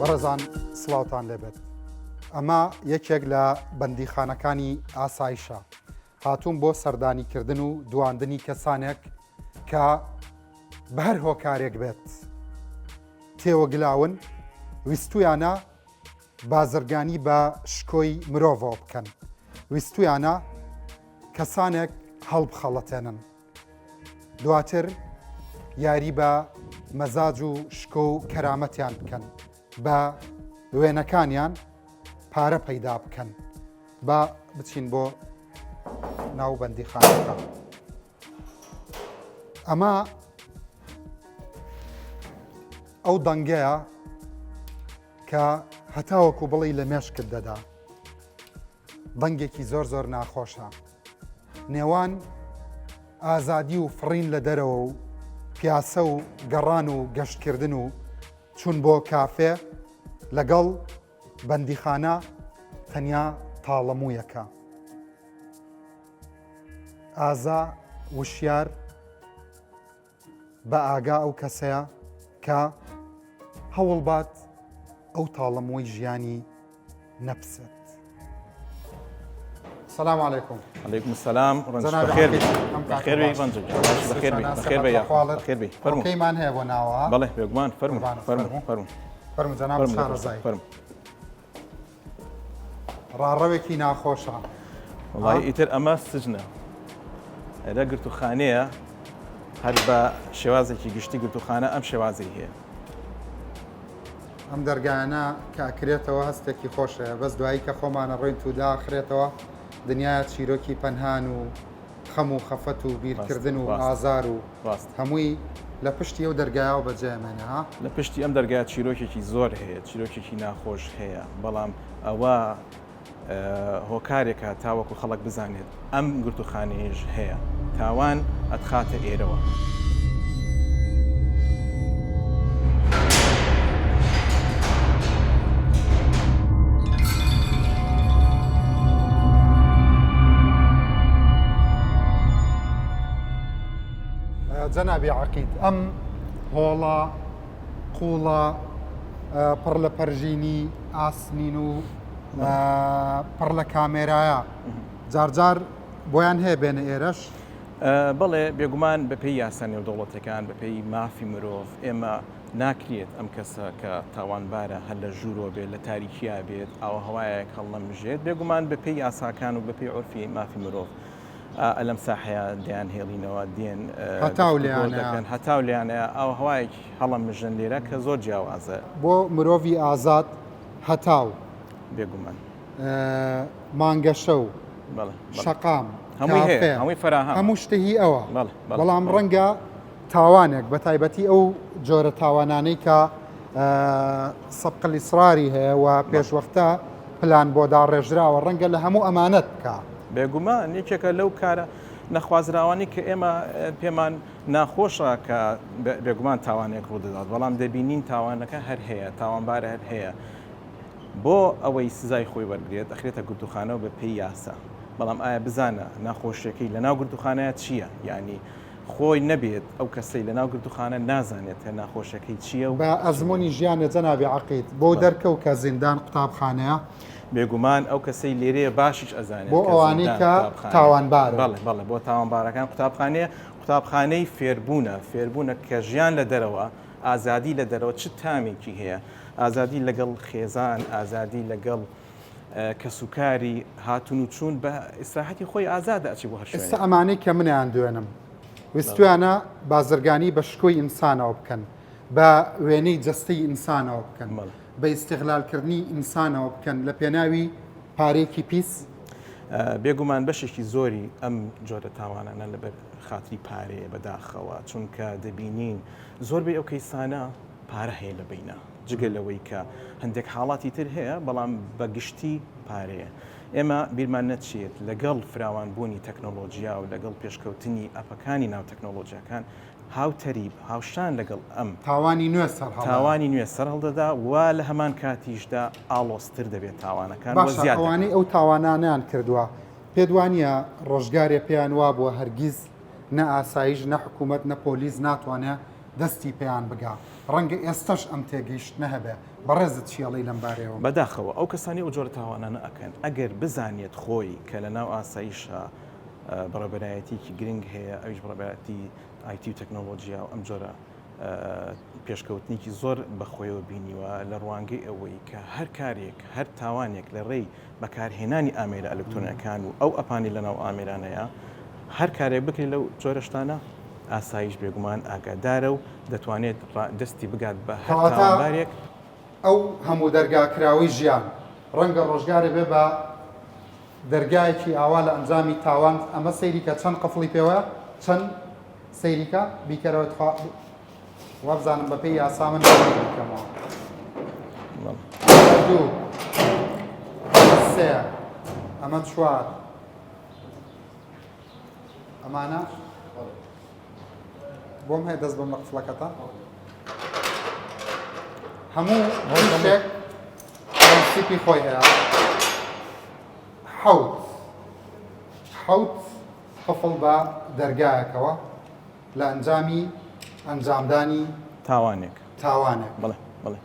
بەڕێزان سڵاوتان لێبێت. ئەمە یەکێک لە بەندیخانەکانی ئاسایشە. هاتووم بۆ سەردانیکردن و دواندنی کەسانێک کە بە هەر هۆکارێک بێت تێوەگلاون ویستویانە بازرگانی بە شکۆی مرۆڤەوە بکەن، ویستویانە کەسانێک هەڵبخەڵەتێنن، دواتر یاری بە مەزاج و شکۆ و کەرامەتیان بکەن، بە وێنەکانیان پارە پەیدا بکەن. با بچین بۆ ناو بەندیخانەکە. ئەمە ئەو دەنگەیە کە هەتاوەکو بڵی لە مێشکت دەدا. دەنگێکی زۆر زۆر ناخۆشە. نێوان ئازادی و فڕین لە دەرەوە و پیاسە و گەڕان و گەشتکردن و چوون بۆ کافێ لەگەڵ بەندیخانە تەنیا تاڵەموویەکە. ئازا وشیار بە ئاگا ئەو کەسەیە کە هەوڵ بات ئەو تاڵەمووی ژیانی نەپسێت. سلام علیکم. علیکم السلام. بەخێر بی. بەخێر بی بەنجە. بەخێر بی. بەخێر بی. بەخێر بی. فەرموو. کەیمان هەیە بۆ ناوە؟ بەڵێ بێگومان فەرموو. فەرموو. فەرموو جەناب شارەزای. فەرموو. ڕاڕەوێکی ناخۆشە. وڵای ئیتر ئەمە سجنە. ئەرە گرتوخانەیە هەر بە شێوازێکی گشتی گرتوخانە ئەم شێوازی هەیە. ئەم دەرگایانە کە ئەکرێتەوە هەستێکی خۆشەیە، بەس دوایی کە خۆمانە ڕۆین تودا ئەخرێتەوە دنیای چیرۆکی پەنهان و خەم و خەفەت و بیرکردن و ئازار و هەمووی لە پشتی ئەو دەرگایەوە بەجێمێنە. لە پشتی ئەم دەرگایە چیرۆکێکی زۆر هەیە، چیرۆکێکی ناخۆش هەیە، بەڵام ئەوە هۆکارێکە تاوەکو خەڵک بزانێت ئەم گرتوخانەیەش هەیە، تاوان ئەتخاتە ئێرەوە. جەنابی عەقید، ئەم هۆڵە قوڵە پڕ لە پەرژینی ئاسنین و پڕ لە کامێرایە جارجار بۆیان هەیە بێنە ئێرەش؟ بەڵێ بێگومان بەپێی یاسا نێودەوڵەتەکان بەپێی مافی مرۆڤ ئێمە ناکرێت ئەم کەسە کە تاوانبارە هەر لە ژوورۆ بێت لە تاریکیا بێت ئەو هەوایەک هەڵەمژێت بێگومان بەپێی یاساکان و بەپێی عورفی مافی مرۆڤ ئەلەم ساحەیە دەیان هێڵینەوە دێن هەتاو لیانەیە ئەو هەوایەک هەڵەمژن لێرە کە زۆر جیاوازە بۆ مرۆڤی ئازاد هەتاو بێگومان مانگەشە و شەقام هەمووی فراهەم هەموو شتهی ئەوە، بەڵام ڕەنگە تاوانێک بە تایبەتی ئەو جۆرە تاوانانەی کە سەبق ئیسراری هەیە و پێشوەختە پلان بۆ داڕێژراوە ڕەنگە لە هەموو ئەمانەت بکە. بێگومان یەکێکە لەو کارە نەخوازراوانی کە ئێمە پێمان ناخۆشە کە بێگومان تاوانێک ڕوو دەدات، بەڵام دەبینین تاوانەکە هەر هەیە، تاوانبارە هەر هەیە. بۆ ئەوەی سزای خۆی وەرگێت ئەخرێتە گرتوخانەوە بە پێی یاسا، بەڵام ئایا بزانە ناخۆشیەکەی لە ناو گرتوخانەیە چییە؟ یعنی خۆی نەبێت ئەو کەسەی لە ناو گرتوخانە نازانێت هەر ناخۆشەکەی چییە و بە ئەزمموی ژیانە جەنابی عەقید بۆ دەرکەوت کە زیندان قوتابخانەیە بێگومان ئەو کەسەی لێرەیە باشیش ئەزانێت بۆ ئەوانەی کە تاوانبارە. بەڵێ بۆ تاوانبارەکان قوتابخانەیە قوتابخانەی فێربوونە کە ژیان لە دەرەوە، ئازادی لە دەرەوە چ تامێکی هەیە، ئازادی لەگەڵ خێزان، ئازادی لەگەڵ کەسوکاری هاتون و چوون بە ئیسراحەتی خۆی ئازادە ئەچی بۆ هەر شوێنێک. ئێستا ئەمانەی کە منیان دوێنم ویستویانە بازرگانی بە شکۆی ئینسانەوە بکەن، بە وێنەی جەستەی ئینسانەوە بکەن، بە ئیستیغلالکردنی ئینسانەوە بکەن لە پێناوی پارێکی پیس. بێگومان بەشێکی زۆری ئەم جۆرە تاوانانە لەبەر خاتری پارەیە بەداخەوە، چونکە دەبینین زۆربەی ئەو کەیسانە پارە هەیە لە بینە، جگە لەوەی کە هەندێک حاڵاتی تر هەیە بەڵام بەگشتی پارەیە. ئێمە بیرمان نەچێت لەگەڵ فراوانبوونی تەکنۆلۆژیا و لەگەڵ پێشکەوتنی ئەپەکانی ناو تەکنۆلۆژیەکان هاوتەریب هاوشان لەگەڵ ئەم تاوانی نوێ سەر هەڵدەدا و لە هەمان کاتیشدا ئاڵۆستر دەبێت تاوانەکان ئەوانەی ئەو تاوانانیان کردووە پێدوانە ڕۆژگارێ پێیان وا بووە هەرگیز نە ئاسایش نە حکوومەت نە پۆلیس ناتوانێت دەستی پێیان بگا ڕەنگە ئێستش ئەم تێگەیشت نەهەبێ بەڕێزت چیاڵی لەم بارەوە بەداخەوە ئەو کەسانی ئەو جۆرە تاوانانە ئەکەن ئەگەر بزانێت خۆی کە لە ناو ئاسایشە بەڕێبەرایەتێکی گرنگ هەیە ئەویش بەڕێبەتی ئایتی و تەکنۆلۆژیا و ئەم جۆرە پێشکەوتنیکی زۆر بەخۆیەوە بینیوە لە ڕوانگەی ئەوەی کە هەر کارێک هەر تاوانێک لە ڕێی بەکارهێنانی ئامێرە ئەلکترۆنیەکان و ئەو ئەپانی لەناو ئامێرانەیە هەر کارێک بکرێت لەو جۆرە شتانە ئاسایش بێگومان ئاگادارە و دەتوانێت دەستی بگات بە هەر تاوانبارێک ئەو هەموو دەرگاکراوی ژیان ڕەنگە ڕۆژگارە بێ بە دەرگایەکی ئاوا لە ئەنجامی تاوان ئەمە سەیریکە چەند قفڵی پێوە چەند سەیریکە بیکەرەوە وابزانم بە پێی یاسا من بکەمەوە دوو سێ ئەمە چوار ئەمانە بۆم هەیە دەست بم لە قفڵەکەتە هەموو شتێک پرینسیپی خۆی هەیە حەوت قفڵ بە دەرگایەکەوە لە ئەنجامدانی تاوانێک بڵێ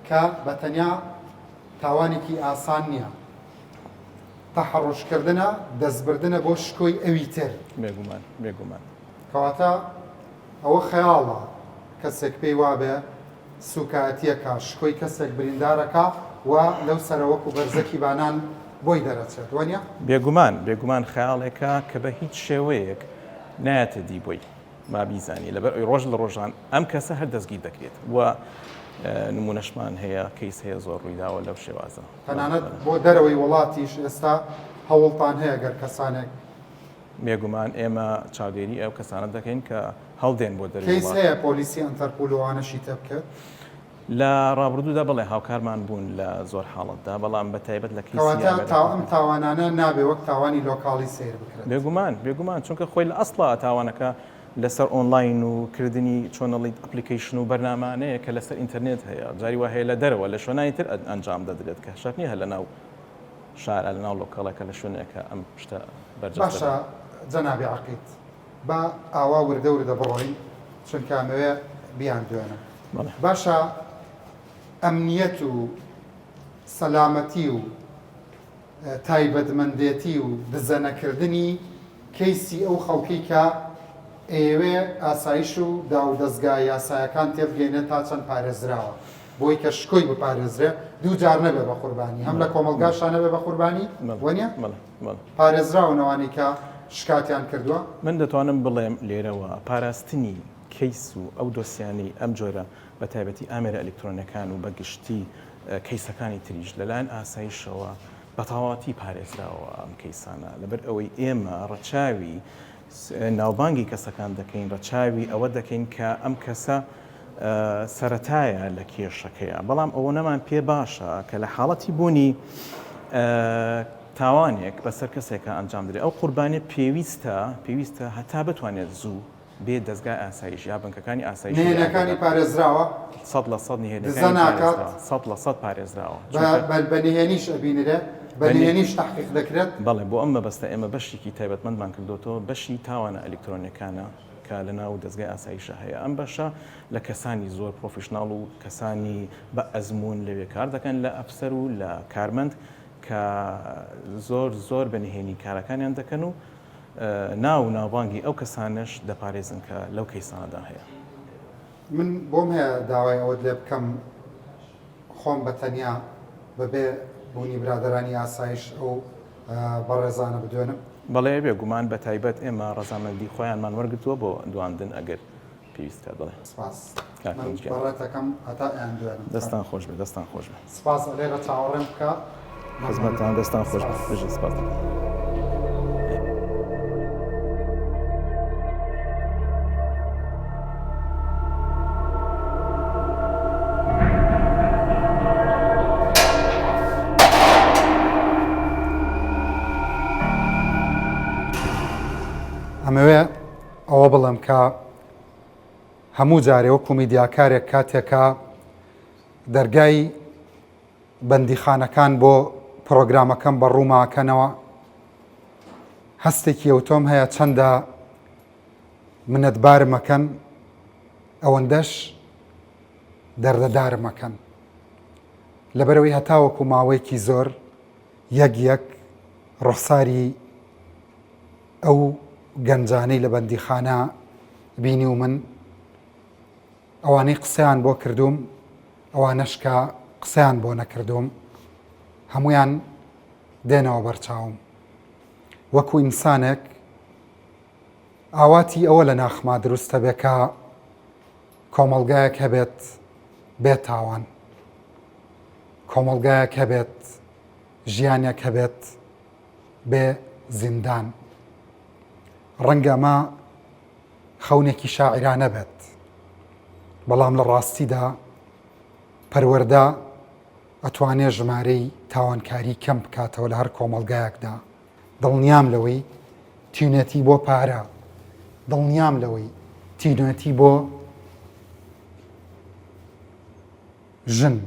کە بەتەنیا تاوانێکی ئاسان نییە تەحەڕوشکردنە دەستبردنە بۆ شکۆی ئەوی تر بێگومان کەواتە ئەوە خەیاڵە کەسێک پێی وابێ سوکایەتیەکە شکۆی کەسێک بریندارەکە و لەو سەرەوەکو بەرزەکی بانان بۆی دەرەچێت وانە بێگومان خەیاڵێکە کە بە هیچ شێوەیەک نایەتە دی بۆی ما بیزانی لەبەر ڕۆژ لە ڕۆژان ئەم کەسە هەر دەستگیر دەکرێت و نمونەشمان هەیە کەیس هەیە زۆر ڕوویداوە لەو شێوازە تەنانەت بۆ دەرەوەی وڵاتیش ئێستا هەوڵتان هەیە گەر کەسانێک بێگومان ئێمە چاودێری ئەو کەسانە دەکەین کە هەڵدێن بۆ دەرەوەی کەیس هەیە پۆلیسی ئەنتەرپۆلوانەشی تێ بکرد لە ڕابردوودا بڵێ هاوکارمان بوون لە زۆر حاڵەتدا بەڵام بە تایبەت لە ئەم تاوانانە نابێ وەک تاوانی لۆکاڵی سیر بکرێت بێگومان چونکە خۆی لە ئەسڵا تاوانەکە لەسەر ئۆنلاین و کردنی چۆنەڵی ئەپلیکیشن و بەرنامانەیە کە لەسەر ئینتەرنێت هەیە جاری وا هەیە لە دەرەوە لە شوێنانی تر ئەنجام دەدرێت کە شەرت نییە لە ناو شارە لە ناو لۆکاڵەکە لە شوێنێکە ئەم شتە بەرجەست باشە جەنابی عەقیت با ئاوا وردە بڕۆین چونکە ئەمەوێ بیان دوێنە باشە ئەمنیەت و سەلامەتی و تایبەتمەندێتی و دزەنەکردنی کەیسی ئەو خەڵکی کە ئێوێ ئاسایش و داو دەستگای یاسایەکان تێبگەینێت تا چەند پارێزراوە بۆی کە شکۆی بپارێزرێ دوو جار نەبێ بە قوربانی هەم لە کۆمەلگاشان نەبێ بە قوربانی وەنیە پارێزراونەوانی کە شکاتیان کردووە من دەتوانم بڵێم لێرەوە پاراستنی کەیس و ئەو دۆسیانی ئەم جۆرە بە تایبەتی ئامێرە ئەلکترۆنەکان و بەگشتی کەیسەکانی تریش لەلایەن ئاسایشەوە بە تەواوەتی پارێزراوە ئەم کەیسانە لەبەر ئەوەی ئێمە ڕەچاوی ناوبانگی کەسەکان دەکەین ڕەچاوی ئەوە دەکەین کە ئەم کەسە سەرەتایە لە کێشەکەیە بەڵام ئەوە نەمان پێ باشە کە لە حاڵەتی بوونی تاوانێک بەسەر کەسێکە ئەنجام درێت ئەو قوربانێ پێویستە هەتا بتوانێت زوو بێ دەستگای ئاسایش یا بنکەکانی ئاسایش نهێنەکانی پارێزراوە 100% نهێنەکانی 100% پارێزراوە بە نهێنیش ئەبینرێ بە نهێنیش تحقیق دەکرێت بەڵێ بۆ ئەم مەبەستە ئێمە بەشێکی تایبەتمەندمان کردوتەوە بەشی تاوانە ئەلکترۆنیەکانە کە لە ناو دەستگای ئاسایشە هەیە ئەم بەشە لە کەسانی زۆر پرۆفشناڵ و کەسانی بە ئەزمون لەوێ کار دەکەن لە ئەفسەر و لە کارمەند کە زۆر بەنهێنی کارەکانیان دەکەن و ناوبانگی ئەو کەسانش دەپارێزن کە لەو کەیسانەدا هەیە من بۆم هەیە داوای ئەوە لێ بکەم خۆم بە تەنیا بەبێ بوونی برادرانی ئاسایش ئەو بەڕێزانە بدوێنم بەڵێ بێگومان بە تایبەت ئێمە ڕەزامەندی خۆیانمان وەرگتووە بۆ دواندن ئەگەر پێویستە دەڵێ بەڕێتەکەم هەتا ئەیان دوێنم دەستان خۆش بێ سپاس لێرە چاوەڕێم بکە خزمەتتان دەستان خۆش بێ سپاس ئەمەوێ ئەوە بڵێم کە هەموو جارێ وەکو میدیاکارێک کاتێکە دەرگای بەندیخانەکان بۆ پرۆگرامەکەم بە ڕووماکەنەوە هەستێکی ئەوتۆم هەیە چەندە منەتبارمەکەن ئەوەندەش دەردەدارمەکەن لەبەرەوەی هەتاوەکو ماوەیەکی زۆر یەک ڕوخساری ئەو گەنجانەی لە بەندیخانە بینی و من ئەوانەی قسەیان بۆ کردوم ئەوانەش کە قسەیان بۆ نەکردوم هەمویان دێنەوە بەرچاوم وەکو ئینسانێک ئاواتی ئەوە لە ناخما دروستە بێ کە کۆمەڵگایەک هەبێت بێت تاوان کۆمەڵگایەک هەبێت ژیانێک هەبێت بێ زیندان ڕەنگە ئەمە خەونێکی شاعیرانە بێت بەڵام لە ڕاستیدا پەروەردە ئەتوانێ ژمارەی تاوانکاری کەم بکاتەوە لە هەر کۆمەڵگایەکدا دڵنیام لەوەی تینوێتی بۆ پارە دڵنیام لەوەی تینوێتی بۆ ژن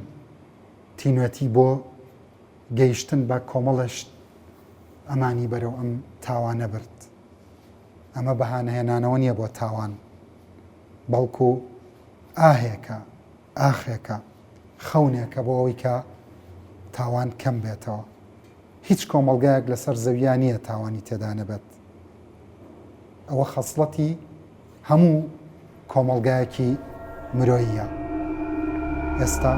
تینوێتی بۆ گەیشتن بە کۆمەڵش ئەمانی بەرەو ئەم تاوانە برد ئەمە بەهانەهێنانەوە نییە بۆ تاوان بەڵکو ئاهێکە ئاخێکە خەونێکە بۆ ئەوەی کە تاوان کەم بێتەوە هیچ کۆمەڵگایەک لەسەر زەویان نییە تاوانی تێدا نەبێت ئەوە خەسڵەتی هەموو کۆمەڵگایەکی مرۆییە ئێستا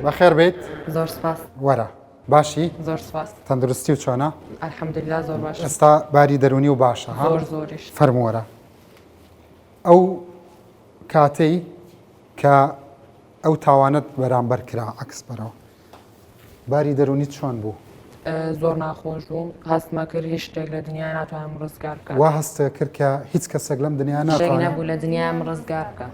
بەخێر بیت زۆر سپاس وەرە باشی زۆر سپاس تەندروستی و چۆنە ئەلحەمدوللا زۆر باش ئێستا باری دەرونی و باشە زۆر زۆریش فەرمووەرە ئەو کاتەی کە ئەو تاوانت بەرامبەر کرا عەکس بەرەوە باری دەرونی چۆن بوو زۆر ناخۆش بووم هەستمە کرد هیچ شتێک لە دنیای ناتوانم ڕزگار بکەم وا هەستە کرد کە هیچ کەسێک لەم دنیا شتێک ناتوانێت نەبوو لە دنیایم ڕزگار بکە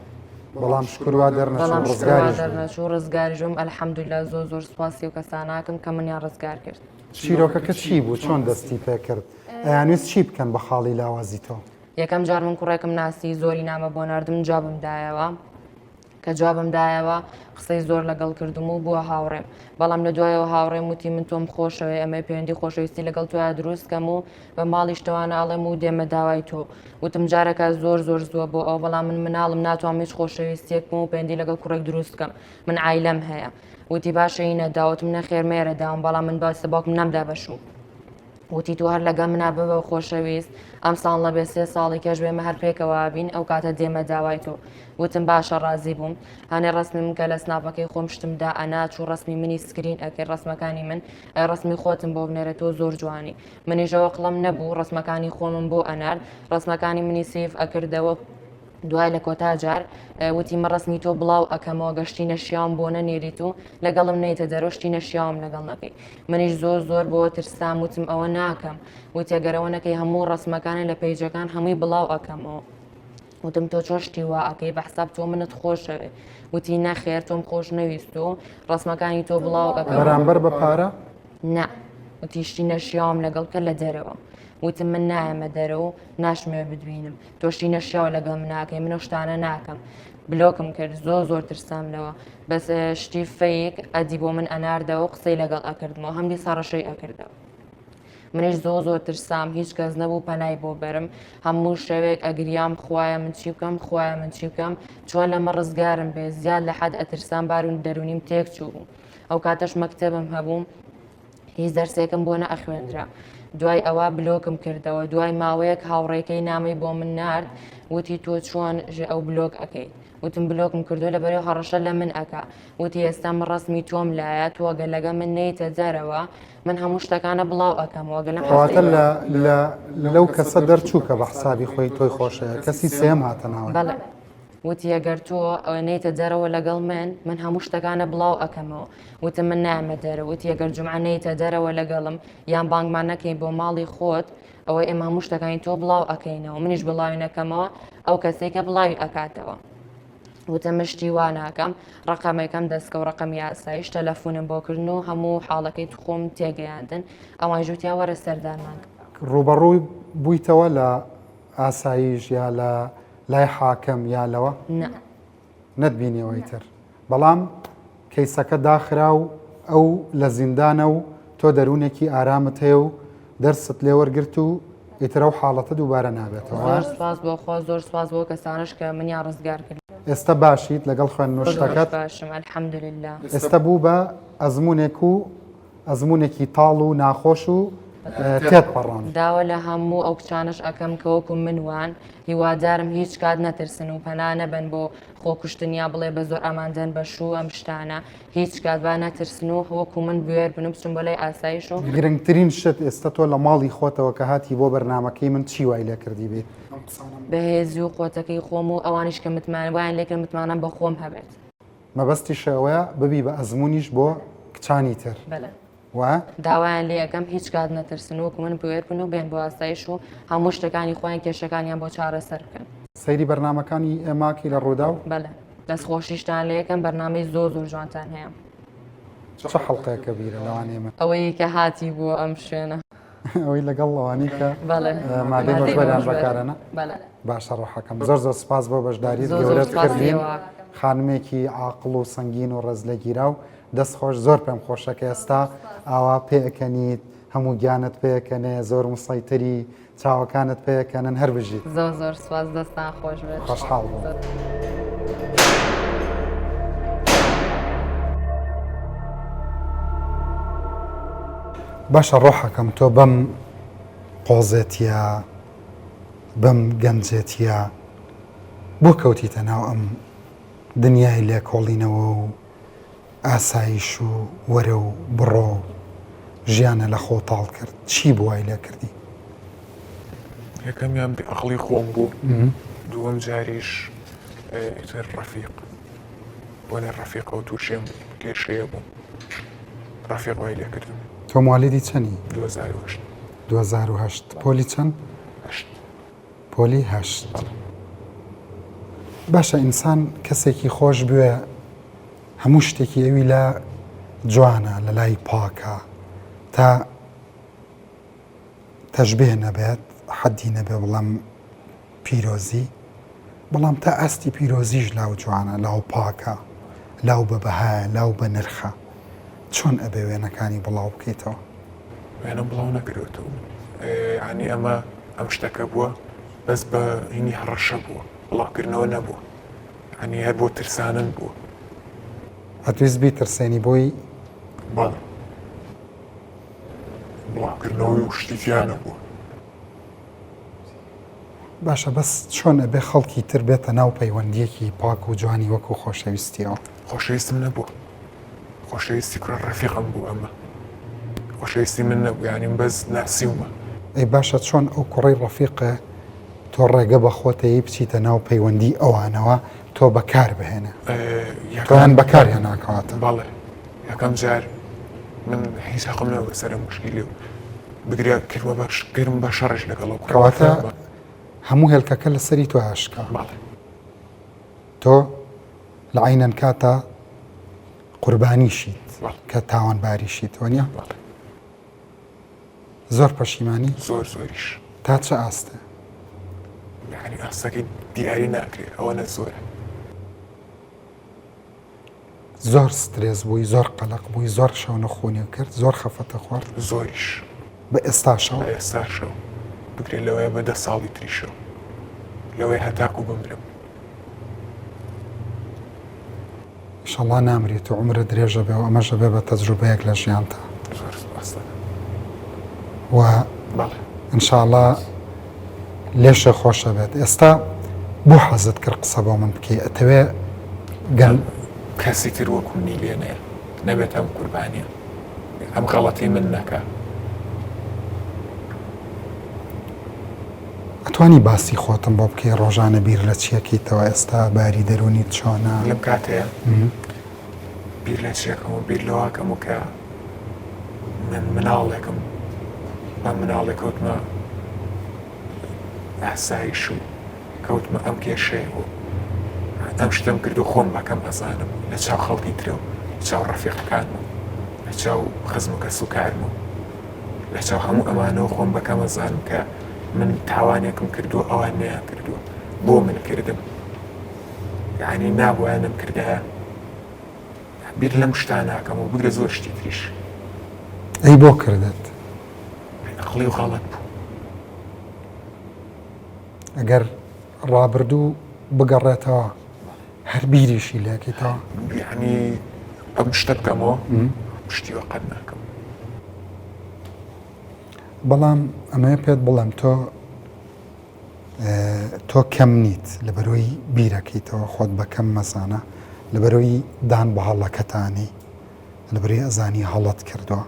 بەڵام شکروا دەرنەچوو بەڵام ڕزگاری دەرنەچوو ڕزگاریژم ئەلحەمدوللا زۆر سپاسی و کەساناکەم کە منیان ڕزگار کرد چیرۆکەکە چی بوو چۆن دەستی پێ کرد ئەیانویست چی بکەن بە خاڵی لاوازی تۆ یەکەم جار من کوڕێکم ناسی زۆری نامە بۆ ناردم جوابم دایەوە کە جوابم دایەوە قسەی زۆر لەگەڵ کردم و بووە هاوڕێم بەڵام لە دوایەوە هاوڕێم وتی من تۆم خۆشەوەی ئەمە پەیوەندی خۆشەویستی لەگەڵ تۆیان دروستکەم و بە ماڵیش تەوانە ئاڵێم و دێمە داوای تۆ وتم جارەکە زۆر زووە بۆ ئەو بەڵام من مناڵم ناتوانم هیچ خۆشەویستیەک بووم و پەیوەندی لەگەڵ کوڕێک دروستکەم من عایلەم هەیە وتی باشە اینە داوتم نەخێر مێرە داوم بەڵام من باسی باوکم نەمدا بەشوم وتی تو هەر لەگە منە ببە خۆشەویست ئەم ساڵ لە بێ 3 ساڵی کەش بێمە هەر پێکەوە بین ئەو کاتە دێمە داوای تۆ وتم باشە ڕازی بووم هەنێ ڕسمم کە لە سناپەکەی خۆم شتمدا ئەنات و ڕسمی منی سکرین ئەکەی ڕسمەکانی من ڕسمی خۆتم بۆ بنێرە تۆ زۆر جوانی منیژەوە قڵم نەبوو ڕسمەکانی خۆمم بۆ ئەنار ڕسمەکانی منی سیف ئەکردەوە دوای لە کۆتا جار وتی مە ڕسمی تۆ بڵاو ئەکەمەوە گەشتی نەشیاوم بۆ نەنێریت و لەگەڵم نێتە دەرۆشتی نەشیاوم لەگەڵ نەکەی منیش زۆر بۆ ترسام وتم ئەوە ناکەم وتی ئەگەرەوە نەکەی هەموو ڕسمەکانی لە پەیجەکان هەمووی بڵاو ئەکەمەوە وتم تۆ چۆشتی وا ئەەکەی بە حساب تۆ منت خۆشەوێ وتی نەخێر تۆم خۆش نەویست و ڕسمەکانی تۆ بڵاو ئەەکەم بەرامبەر بە پارە نا وتیشتی نەشیاوم لەگەڵ کە لە دەرەوە وتم من نایەمە دەرە و ناشمێ بدوینم تۆشتی نەشیاوە لەگەڵ من ناکەی منە شتانە ناکەم بلۆکم کرد زۆر ترسام لەوە بەس شتی فەیک ئەدی بۆ من ئەناردەوە قسەی لەگەڵ ئەکردمەوە هەمدی ساڕەشەی ئەکردەوە منیش زۆر ترسام هیچ کەس نەبوو پەنای بۆ بەرم هەموو شەوێک ئەگریام خوایە من چی بکەم خوایە من چی بکەم چۆن لەمە ڕزگارم بێ زیاد لە حەد ئەترسام بارون دەرونیم تێک چوو بوو ئەو کاتەش مەکتەبم هەبوو هیچ دەرسێکم بۆ نەئەخوێنرا دوای ئەوە بلۆکم کردەوە دوای ماوەیەک هاوڕێکەی نامی بۆ من نارد وتی تۆ چۆن ئەو بلۆک ئەەکەیت وتم بلۆکم کردو لە بەرەو هەڕەشە لە من ئەکا وتی ئێستا من ڕسمی تۆم لایە تۆگە لەگە من نەیتە دەرەوە من هەموو شتەکانە بڵاو ئەەکەمەوە کەواتە لەو کەسە دەرچوو کە بە حسابی خۆی تۆی خۆشەیە کەسی سێم هاتە ناوە بەڵێ وتی ئەگەر تۆ نەیتە دەرەوە لەگەڵ من هەموو شتەکانە بڵاو ئەەکەمەوە وتم من نامە دەرە وتی ئەگەر جمعە نەیتە دەرەوە لەگەڵم یان بانگمان نەکەی بۆ ماڵی خۆت ئەوەی ئێمە هەموو شتەکانی تۆ بڵاو ئەەکەینەوە منیش بڵاوی نەکەمەوە ئەو کەسێکە بڵاوی ئەکاتەوە وتە مشتی وا ناکەم ڕقەمێکم دەستکە و ڕقەمی یاسایش تەلەفۆنم بۆ کردن و هەموو حاڵەکەی خۆم تێگەیاندن ئەوان ژوتیا وەرە سەردانمان ڕوبەڕووی بوویتەوە لە ئاسایش یا لە لای حاکەم یا لەوە نەتبینیەوەی تر بەڵام کەیسەکە داخرا و ئەو لە زیندانە و تۆ دەروونێکی ئارامت هەیە و دەرست لێ وەرگرت و ئیترە و حاڵەتە دووبارە زۆر نابێتەوە. سپاس بۆ خۆ زۆر سپاس بۆ کەسانش کە منیان ڕزگار کرد. ئێستا باشیت لەگەڵ خوێن نوێشتەکەت؟ باشم الحەمدولله. ئێستا بوو بە ئەزمونێکی تاڵ و ناخۆش و تێپەڕان. داوە لە هەموو ئەو کچانش ئەەکەم کە وەکو منوان هیوادارم هیچ کات نەترسن و پەنا نەبن بۆ خۆکوشتنیا بڵێ بە زۆر ئامادەن بە شوو ئەم شتانە هیچ کات با نەترسن و وەکو من بوێر بنم بچم بۆ لای ئاسایش و گرنگترین شت ئێستا تۆ لە ماڵی خۆتەوە کە هاتی بۆ بەرنامەکەی من چی وای لێ کردی بێت؟ بەهێزی و قۆتەکەی خۆم و ئەوانیش کە متمان وایان لێکرد متمانم بە خۆم هەبێت. مەبەستی شەوەیە ببی بە ئەزمونیش بۆ کچانی تر. بەڵێ. وە؟ داوایان لێ یەکەم هیچ کات نەترسن وەکو من بوێر بن و بێن بۆ ئاسایش و هەموو شتەکانی خۆیان کێشەکانیان بۆ چارەسەر بکەن. سەیری بەرنمەکانی ئێماکی لە ڕوودا و بەڵێ دەستخۆشیشتان لێ یەکەم بەرنامەی زۆر جوانتان هەیە. چه حەڵقەیەکە بیرە لەوانەیە من ئەوەی کە هاتی بووە ئەم شوێنە. ئەوەی لەگەڵ ئەوانەی کە بەڵێ مادەی بەشبەریان بەکارەنە. بەڵێ. باشە ڕۆحەکەم زۆر سپاس بۆ بەشداریت گەورەت کردین. خانمێکی عاقڵ و سەنگین و ڕێزلەگیرا و دەستخۆش زۆر پێم خۆشە کە ئێستا ئاوا پێەکەنیت هەموو گیانت پێکەنێ زۆر مسەیتری چاوەکانت پێکەنن هەر بژیت. زۆر سپاس دەستان خۆش بێت. خۆشحاڵ بووم. باشە ڕۆحەکەم تۆ بەم قۆزێتیە بەم گەنجێتیە بۆ کەوتیتە ناو ئەم دنیای لێکۆڵینەوە و ئاسایش و وەرە و بڕۆ ژیانە لە خۆ تاڵ کرد چی بووای لێ کردی؟ یەکەمیان بێعەقڵی خۆم بوو دووەم جاریش ئیتر ڕەفیق بۆ لە ڕەفیقە و تووشێم کێشەیە بووم ڕەفیق وای لێ کردم. تۆ موالیدی چەندی؟ 2008. 2008 پۆلی چەند؟ 8. پۆلی 8. باشە ئینسان کەسێکی خۆش بوێ هەموو شتێکی ئەوی لە جوانە لە لای پاکە تا تەشبێ نەبێت حەدی نەبێ بەڵام پیرۆزی بەڵام تا ئەستی پیرۆزیش لاو جوانە لاو پاکە لاو بەبەهایە لاو بە نرخە چۆن ئەبێ وێنەکانی بڵاو بکەیتەوە؟ وێنەم بڵاو نەکرێتەوە یعنی ئەمە ئەم شتەکە بووە بەس بە هینی هەڕەشە بووە بڵاوکردنەوە نەبووە یعنی هەر بۆ ترسانن بووە. ئەتویست بیترسێنی بۆی؟ بەڵێ بڵاوکردنەوەی و شتیان نەبووە. باشە بەس چۆن ئەبێ خەڵکی تر بێتە ناو پەیوەندیەکی پاک و جوانی وەکو خۆشەویستیەوە؟ خۆشەویستم نەبووە خۆشەویستی کوڕە ڕەفیقم بوو ئەمە خۆشەویستی من نەبوو یعنی بەس ناسیومە. ئەی باشە چۆن ئەو کوڕی ڕەفیقە تۆ ڕێگە بە خۆتەیە بچیتە ناو پەیوەندی ئەوانەوە تۆ بەکار بهێنە تۆیان بەکاریان ناکەواتە؟ بەڵێ یەکەم جار من هیچ حەقم نەبوو بەسەرە موشکیلی و بگریا کردم بە شەڕش لەگەڵەوە کەواتە هەموو هێلکەکە لەسەری تۆ هاشکە. بەڵێ تۆ لە عینەن کاتە قوربانیشیت کە تاوانباریشیت وەنیە؟ بەڵێ زۆر پەشیمانی؟ زۆریش. تا چه ئاستە؟ یعنی ئاستەکەی دیاری ناکرێت ئەوە نە زۆرە. زۆر سترێس بووی زۆر قەلق بووی زۆر شەو نەخۆنی کرد زۆر خەفەتە خوارد؟ زۆریش. بە ئێستاشەوە؟ بە ئێستاشەوە بگرێت لەوەیە بە 10 ساڵی تریشەوە لەوەی هەتاکو بمرم. ئینشەڵڵا نامرێت و عومرە درێژە بێ و ئەمەژە بێ بە تەجروبەیەک لە ژیانتە. زۆر سپاس. و بەڵێ ئینشاءڵڵا لێشە خۆشە بێت. ئێستا بۆ حەزت کرد قسە بۆ من بکەی ئەتەوێ گەن کەسی تر وەکو منی لێ نەیە نەبێت ئەم قوربانیە ئەم غەڵەتی من نەکە. ئەتوانی باسی خۆتم بۆ بکەی ڕۆژانە بیر لە چیەکەیتەوە ئێستا باری دەرونیت چۆنە؟ لەم کاتەیە بیر لە چیەکەم و بیر لەواکەم و کە من مناڵێکم بە مناڵێ کەوتمە ئاسایش و کەوتمە ئەم کێشەیە و ئەم شتم کرد و خۆم بەکەم ئەزانم لە چاو خەڵکی ترە و لە چاو ڕەفیقەکانم و لە چاو خزم و کەس و کارم و لە چاو هەموو ئەمانەوە خۆم بەکەم ئەزانم کە من تاوانێکم کردووە ئەوان نەیان کردووە بۆ من کردم یعنی نابووانم کردەیە بیر لەم شتان ناکەم و بگرە زۆر شتی تریش. ئەی بۆ کردت؟ عقلی و غەڵەت بوو. ئەگەر ڕابردوو بگەڕێتەوە هەر بیریشی لێکیتەوە یعنی ئەم شتە بکەمەوە پشتیوە قەت ناکەم. بەڵام ئەمەیە پێت بڵێم تۆ کەم نیت لە بەرۆی بیرەکەیتەوە خۆت بە کەم مەزانە لە بەرۆی دان بە هەڵەکەتانی لە بەرۆی ئەزانی هەڵەت کردووە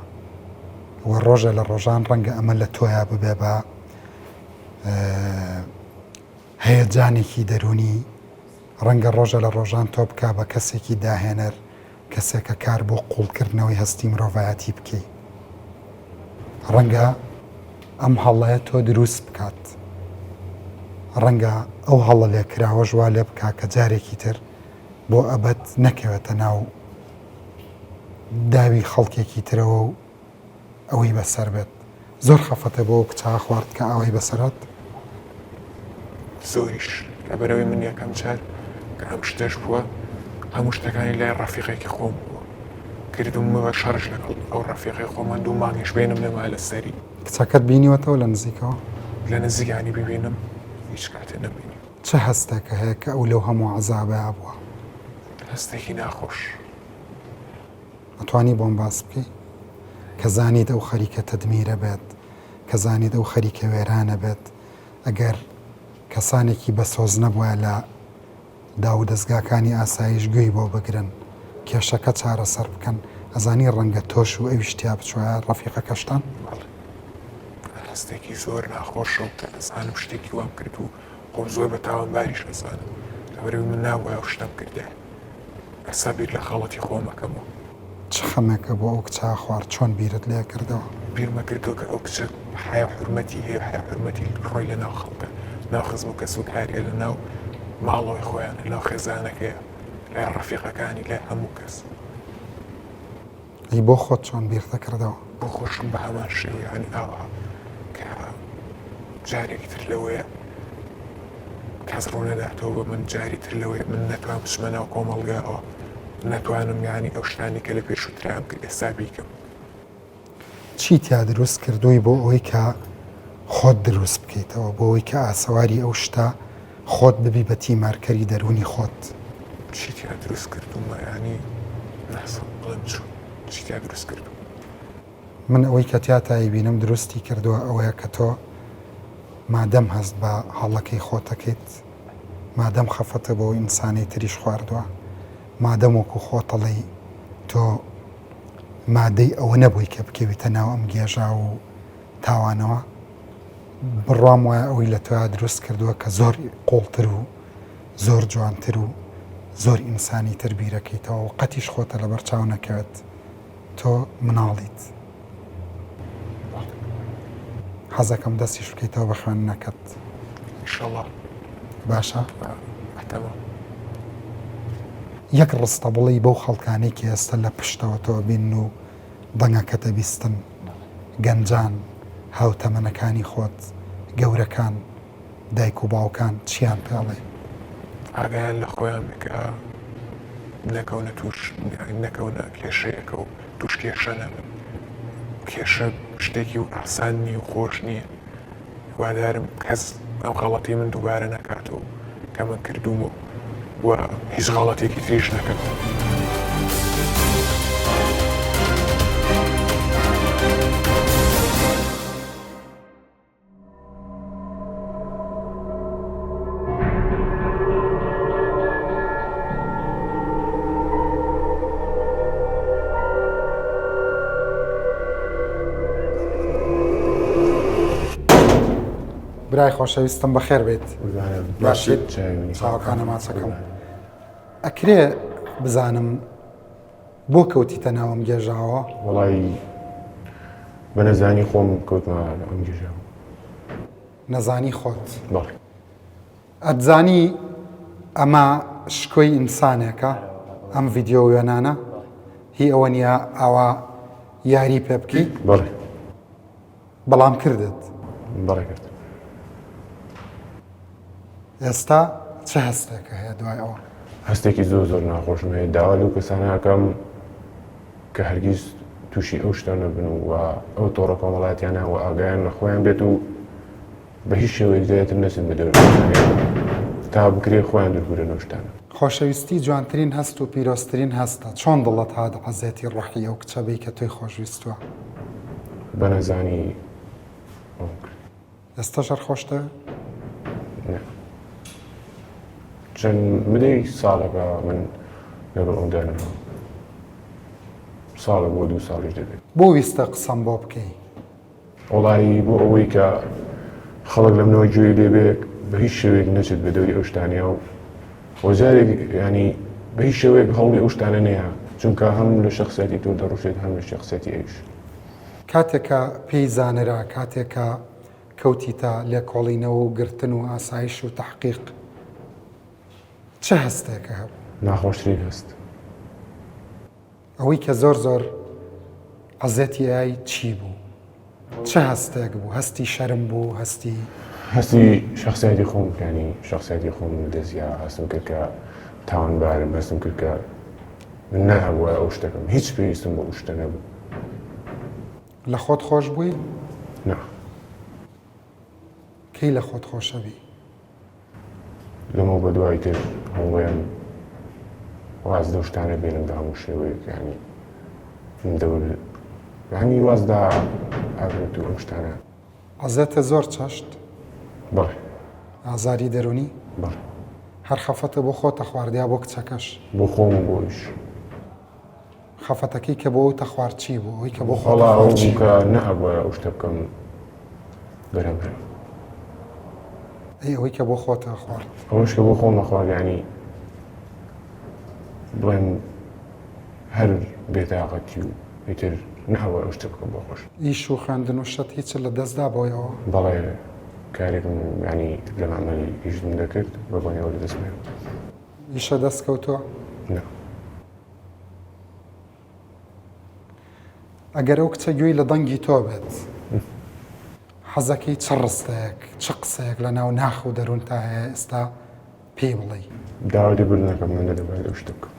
وە ڕۆژە لە ڕۆژان ڕەنگە ئەمە لە تۆیا ببێ بە هەیەجانێکی دەرونی ڕەنگە ڕۆژە لە ڕۆژان تۆ بکە بە کەسێکی داهێنەر کەسێکە کار بۆ قوڵکردنەوەی هەستی مرۆڤایەتی بکەی ڕەنگە ئەم هەڵەیە تۆ دروست بکات ڕەنگە ئەو هەڵە لێکراوە ژوا لێ بکا کە جارێکی تر بۆ ئەبەت نەکەوێتە ناو داوی خەڵکێکی ترەوە و ئەوەی بەسەر بێت زۆر خەفەتە بۆ کچا خوارد کە ئەوەی بەسەرات زۆریش لەبەرەوەی من یەکەم جار کە ئەم شتەش بووە هەموو شتەکانی لای ڕەفیقێکی خۆم بووە کردومەوە شەڕش لەگەڵ ئەو ڕەفیقی خۆمان دوو مانگیش بێنم لەما لە سەری کچەکەت بینیوەتەوە لە نزیکەوە لە نزیکانی ببینم هیچ کاتێ نەبینی. چه هەستێکە هەیە کە ئەو لەو هەموو عەزابەیە بووە هەستێکی ناخۆش ئەتوانی بۆم باس بکەی کە زانیت ئەو خەریکە تەدمیرە بێت کە زانیت ئەو خەریکە وێرانە بێت ئەگەر کەسانێکی بەسۆز نەبووە لە داو دەستگاکانی ئاسایش گوێی بۆ بگرن کێشەکە چارەسەر بکەن ئەزانی ڕەنگە تۆش و ئەوی شتیا بچوایە ڕەفیقەکەشتان هەستێکی زۆر ناخۆشە و ئەزانم شتێکی وام کرد و خۆم زۆر بە تاوانباریش ئەزانم لەبەرەوەی من ناوایە ئەو شتەم کردە ئەسا بیر لە خەڵەتی خۆمەکەمەوە. چ خەمێکە بۆ ئەو کچا خوارد چۆن بیرت لێ کردەوە بیرمە کردەوە کە ئەو کچە حیا حورمەتی هەیە حیا حورمەتی ڕۆی لە ناو خەڵکە ناو خزم و کەس و کاریە لە ناو ماڵەوەی خۆیان لە ناو خێزانەکەیە لای ڕەفیقەکانی لای هەموو کەس ئەی بۆ خۆت چۆن بیرتە کردەوە بۆ خۆشم بە هەمان شێوەیانی ئاوا کە جارێکی تر لەوەیە کەس ڕوو نەداتەوە بە من جاری تر لەوەی من نەتوان بچمە ناو کۆمەڵگاەوە نەتوانم یانی ئەو شتانی کە لە پێشووترام کرد ئێستا بیکەم. چی تیا دروست کردووی بۆ ئەوەی کە خۆت دروست بکەیتەوە بۆ ئەوەی کە ئاسەواری ئەو شتە خۆت ببی بە تیمارکەری دەرونی خۆت چیتیا دروست کردومە ینی ناسم بڵم چیتیا دروست کردو من ئەوەی کە تیاتایی بینم دروستی کردووە ئەوەیە کە تۆ مادەم هەست بە هەڵەکەی خۆتەکەیت مادەم خەفەتە بۆ ئینسانی تریش خواردووە مادەم وەکو خۆتەڵی تۆ مادەی ئەوە نەبووی کە بکەویتە ناو ئەم گێژا و تاوانەوە بڕوام وایە ئەوەی لە تۆیا دروست کردووە کە زۆر قوڵتر و زۆر جوانتر و زۆر ئینسانی تر بیرەکەیتەوە و قەتیش خۆتە لە بەرچاو نەکەوێت تۆ مناڵیت حەزەکەم دەستیش بکەیتەوە بە خوێندنەکەت ئینشەڵڵا باشە ئەحتەما یەک ڕستە بڵی بەو خەڵکانەی کە ئێستا لە پشتەوە تۆ بین و دەنگەکەتە بیستن گەنجان هاوتەمەنەکانی خۆت گەورەکان دایک و باوکان چیان پێڵێ ئاگایان لە خۆیان بکە نەکەونە توش نەکەونە کێشەیەکە و توش کێشە نەبن کێشە شتێکی و ئاسان نیە و خۆش نییە وادارم کەس ئەم غەڵەتی من دووبارە نەکاتەوە کە من کردووم و هیچ غەڵەتێکی تریش نەکەم. برای خۆشەویستم بەخێر بێت باشیت چاوەکانە ماچەکەم ئەکرێ بزانم بۆ کەوتیتە ناوم گێژاوە وەڵی بە نەزانی خۆم کەوتمە ئەم گێژاوە نەزانی خۆت بەڵێ ئەتزانی ئەمە شکۆی ئینسانێکە ئەم ڤیددیۆ وێنانە هی ئەوە نیە ئاوا یاری پێ بکەی بەڵێ بەڵام کردت بەڵێ کرد ئێستا چه هەستێکە هەیە دوای ئەوە هەستێکی زۆر ناخۆشم هەیە داوا لەو کەسانەکەم کە هەرگیز تووشی ئەو شتە نەبن و ئەو تۆڕە کۆمەڵاتیانە و ئاگایان لە خۆیان بێت و بە هیچ شێوەیەک زیاتر نەچن بە دەور تا بکرێ خۆیان دووربرن ئەو شتانە. خۆشەویستی جوانترین هەست و پیرۆستترین هەستە. چۆن دڵت هات حەزێتی ڕەحی ئەو کچەبەی کە تۆی خۆشویستووە؟ بە نەزانی ئێستا ژەر خۆشتە؟ چەند مدەی ساڵەکە من لەگەڵ ئەو دەرنەوە ساڵە بۆ 2 ساڵیش دەبێت. بۆ ویستە قسەم بۆ بکەی؟ وڵایی بۆ ئەوەی کە خەڵک لەمنەوە گوێی لێبێت بە هیچ شێوەیەک نەچێت بە دەوری ئەو شتانە و وەجارێک ینی بە هیچ شێوەیەک هەوڵی ئەو شتانە نییە چونکە هەم لە شخصیەتی تۆ دەڕوشێت هەم لە شخصیەتی ئەویش. کاتێکە پێی زانرا کاتێکە کەوتیتە لێکۆڵینەوە و گرتن و ئاسایش و تحقیق چه هەستێکە هەبوو؟ ناخۆشترین هەست. ئەوەی کە زۆر زۆر حەزێتی ئای چی بوو؟ چه هەستێک بوو؟ هەستی شەرم بوو؟ هەستی شخصیەتی خۆم ینی شخصیەتی خۆم دەستیا هەستم کرد کە تاوانبارم هەستم کرد کە من نەهەبووە ئەو شتەکەم هیچ پێویستم بە ئەو شتە نەبوو. لە خۆت خۆش بووی؟ نا. کەی لە خۆت خۆشەبی؟ لەمە بە دوای تر هەڵوێم واز دە شتانە بێنم بە هەموو شێوەیەک ینی وازدا ئاگرێت و ئەم شتانە. عەزێتە زۆر چەشت؟ بەڵێ. ئازاری دەرونی؟ بەڵێ. هەر خەفەتە بۆ خۆتە خواردیا بۆ کچەکەش؟ بۆ خۆم و بۆیش. خەفەتەکەی کە بۆ ئەو تەخوار چی بوو؟ ئەوەی کە بۆ خۆڵا ئەو بوو کە نەهەبووە ئەو شتە بکەم بەرەم هەر. ئەوەی کە بۆ خۆتە خوارد. ئەوەش کە بۆ خۆم نەخوارد ینی بڵێم هەر بێتاقەتی و ئیتر نەهەبووە ئەو شتە بکەم بۆ خۆش. ئیش و خوێندن و شت هیچ لە دەستدا بۆیەوە؟ بەڵێ کارێکم ینی لە مامەلی هیچم دەکرد بە بۆنیەوە لە دەستمێ. ئیشە دەستکەوتووە؟ نا. ئەگەر ئەو کچە گوێی لە دەنگی تۆ بێت حەزەکەی چ ڕستەیەک چ قسەیەک لە ناو ناخ و دەروون تا هەیە ئێستا پێی بڵێ؟ داوای لێبوردنەکەم من نەدەبێت ئەو شتە بکەم.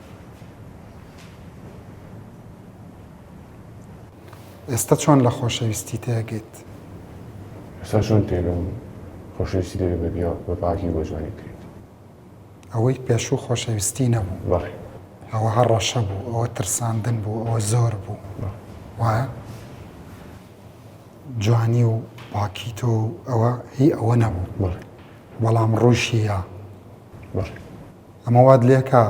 ئێستا چۆن لە خۆشەویستی تێگەیت؟ ئێستا چۆن تێگەم خۆشەویستی دەبێت بە پاکی بۆ جوانی کرێت. ئەوەی پێشوو خۆشەویستی نەبوو. بەڵێ. ئەوە هەڕەشە بوو، ئەوە ترساندن بوو، ئەوە زۆر بوو. وایە؟ جوانی و پاکی تۆ ئەوە هی ئەوە نەبوو. بەڵێ. بەڵام ڕووشیە. بەڵێ. ئەمە واد لێکە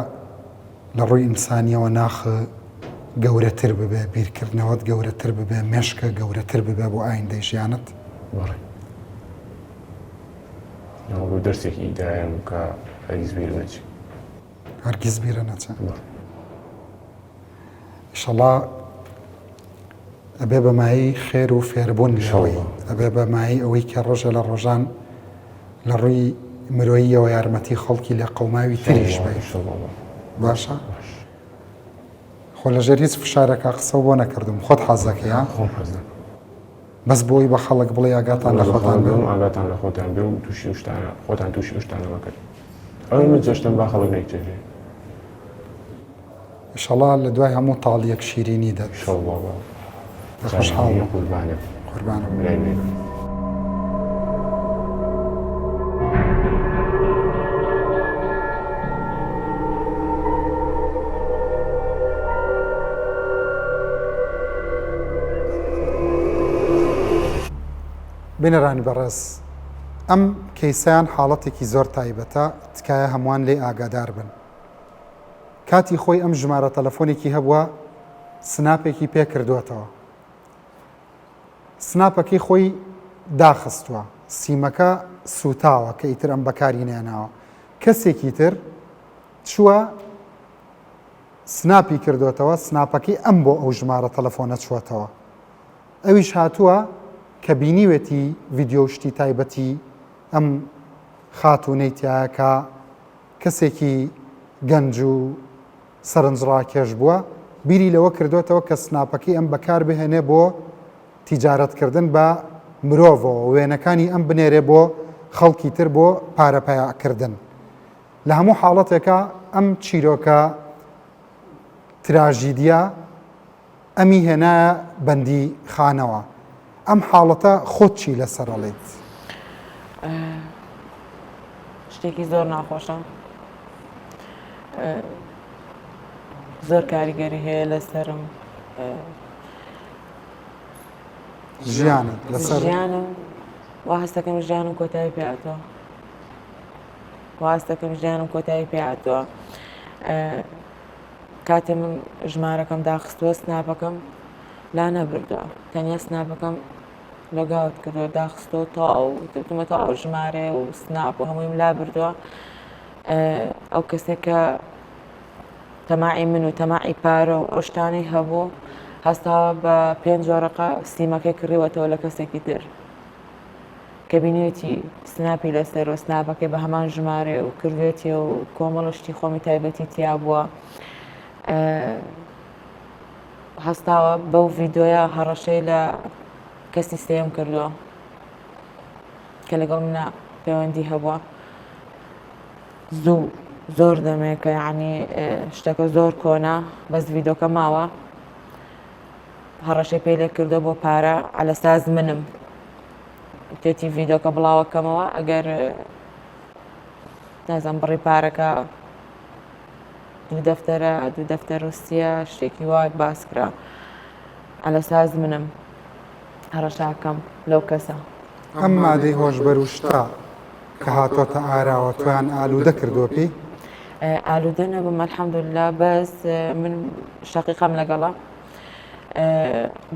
لە ڕووی ئینسانیەوە ناخە گەورەتر ببێ، بیرکردنەوەت گەورەتر ببێ، مێشکە گەورەتر ببێ بۆ ئایندەی ژیانت؟ بەڵێ. بۆ دەرسێکی ئیدایم کە هەرگیز بیر نەچێت. هەرگیز بیرە نەچێت. ئینشەڵڵا ئەبێ بەمایی خێر و فێربوون لەوەی، ئەبێ بەمایی ئەوەی کە ڕۆژە لە ڕۆژان لە ڕووی مرۆییەوە یارمەتی خەڵکی لە قەوماوی تریش بێ. باشە؟ خۆ لەژێر هیچ فشارێکە قسە بۆ نەکردم. خۆت حەزەکەی ها؟ خۆم حەز دەکەم. بەس بۆی بە خەڵک بڵێ ئاگاتان لە خۆتان بێ. ئاگاتان لە خۆتان بێ و تووشی شتانە خۆتان تووشی شتانە مەکرد. ئەوەی من جەشتم با خەڵک نەیتێژێ. ئینشەڵڵا لە دوای هەموو تاڵیەک شیرینی دەت. ئینشەڵڵا. خۆشحاڵ بە. قوربانە. قوربانە. بینەرانی بەڕێز، ئەم کەیسەیان حاڵەتێکی زۆر تایبەتە، تکایە هەمووان لێ ئاگادار بن. کاتی خۆی ئەم ژمارە تەلەفۆنێکی هەبووە سناپێکی پێ کردوێتەوە. سناپەکەی خۆی داخستووە، سیمەکە سوتاوە کە ئیتر ئەم بەکاری نێناوە. کەسێکی تر چووە سناپی کردوێتەوە، سناپەکەی ئەم بۆ ئەو ژمارە تەلەفۆنە چوەتەوە. ئەویش هاتووە کە بینیوێتی ڤیدیۆ شتی تایبەتی ئەم خاتوونەی تایە کە کەسێکی گەنج و سەرنجڕاکێش بووە، بیری لەوە کردوێتەوە کە سناپەکەی ئەم بەکار بهێنێ بۆ تیجارەتکردن بە مرۆڤەوە، وێنەکانی ئەم بنێرێ بۆ خەڵکی تر بۆ پارەپەیاکردن. لە هەموو حاڵەتێکە ئەم چیرۆکە تراژیدیا ئەمی هێنایە بەندی خانەوە ئەم حاڵەتە خۆت چی لەسەر ئەڵێیت؟ شتێکی زۆر ناخۆشە، زۆر کاریگەری هەیە لەسەرم، ژیانت لەسەر ژیانم وا هەستەکەم ژیانم کۆتایی پێهاتووە، وا هەستەکەم ژیانم کۆتایی پێهاتووە. کاتێ من ژمارەکەم داخستووە سناپەکەم لا نەبردووە، تەنیا سناپەکەم لەگاوت کردووە داخستۆ تاو وتمە تاو ژمارە و سناپ و هەموویم لا بردووە. ئەو کەسێک کە تەماعی من و تەماعی پارە و ئەو شتانەی هەبوو هەستاوە بە 5 جۆرەقە سیمەکەی کڕیوەتەوە لە کەسێکی تر کە بینێتی سناپی لەسەر و سناپەکەی بە هەمان ژمارە و کردوێتی و کۆمەڵشتی خۆمی تایبەتی تیا بووە. هەستاوە بەو ڤیدۆیە هەڕەشەی لە کەسی سێم کردووە کە لەگەڵ منە پەیوەندی هەبووە. زۆر دەمێ کە یعنی شتەکە زۆر کۆنا بەس ڤیدۆکە ماوە هەڕەشەی پێی لێ کردو بۆ پارە ئەلەساز منم تێتی ڤیدۆکە بڵاوەکەمەوە ئەگەر نازان بڕی پارەکە 2 دەفتەرە 2 دەفتەر رووسیا شتێکی وای باس کرا ئەلەساز منم هەڕەشاکەم لەو کەسە. ئەم مادەی هۆشبەر و شتا کە هاتۆتە ئاراوە تویان ئالوودە کردووە پێی؟ ئالوودە نەبووم ئەلحەمدوللا بەس من شەقیقەم لەگەڵە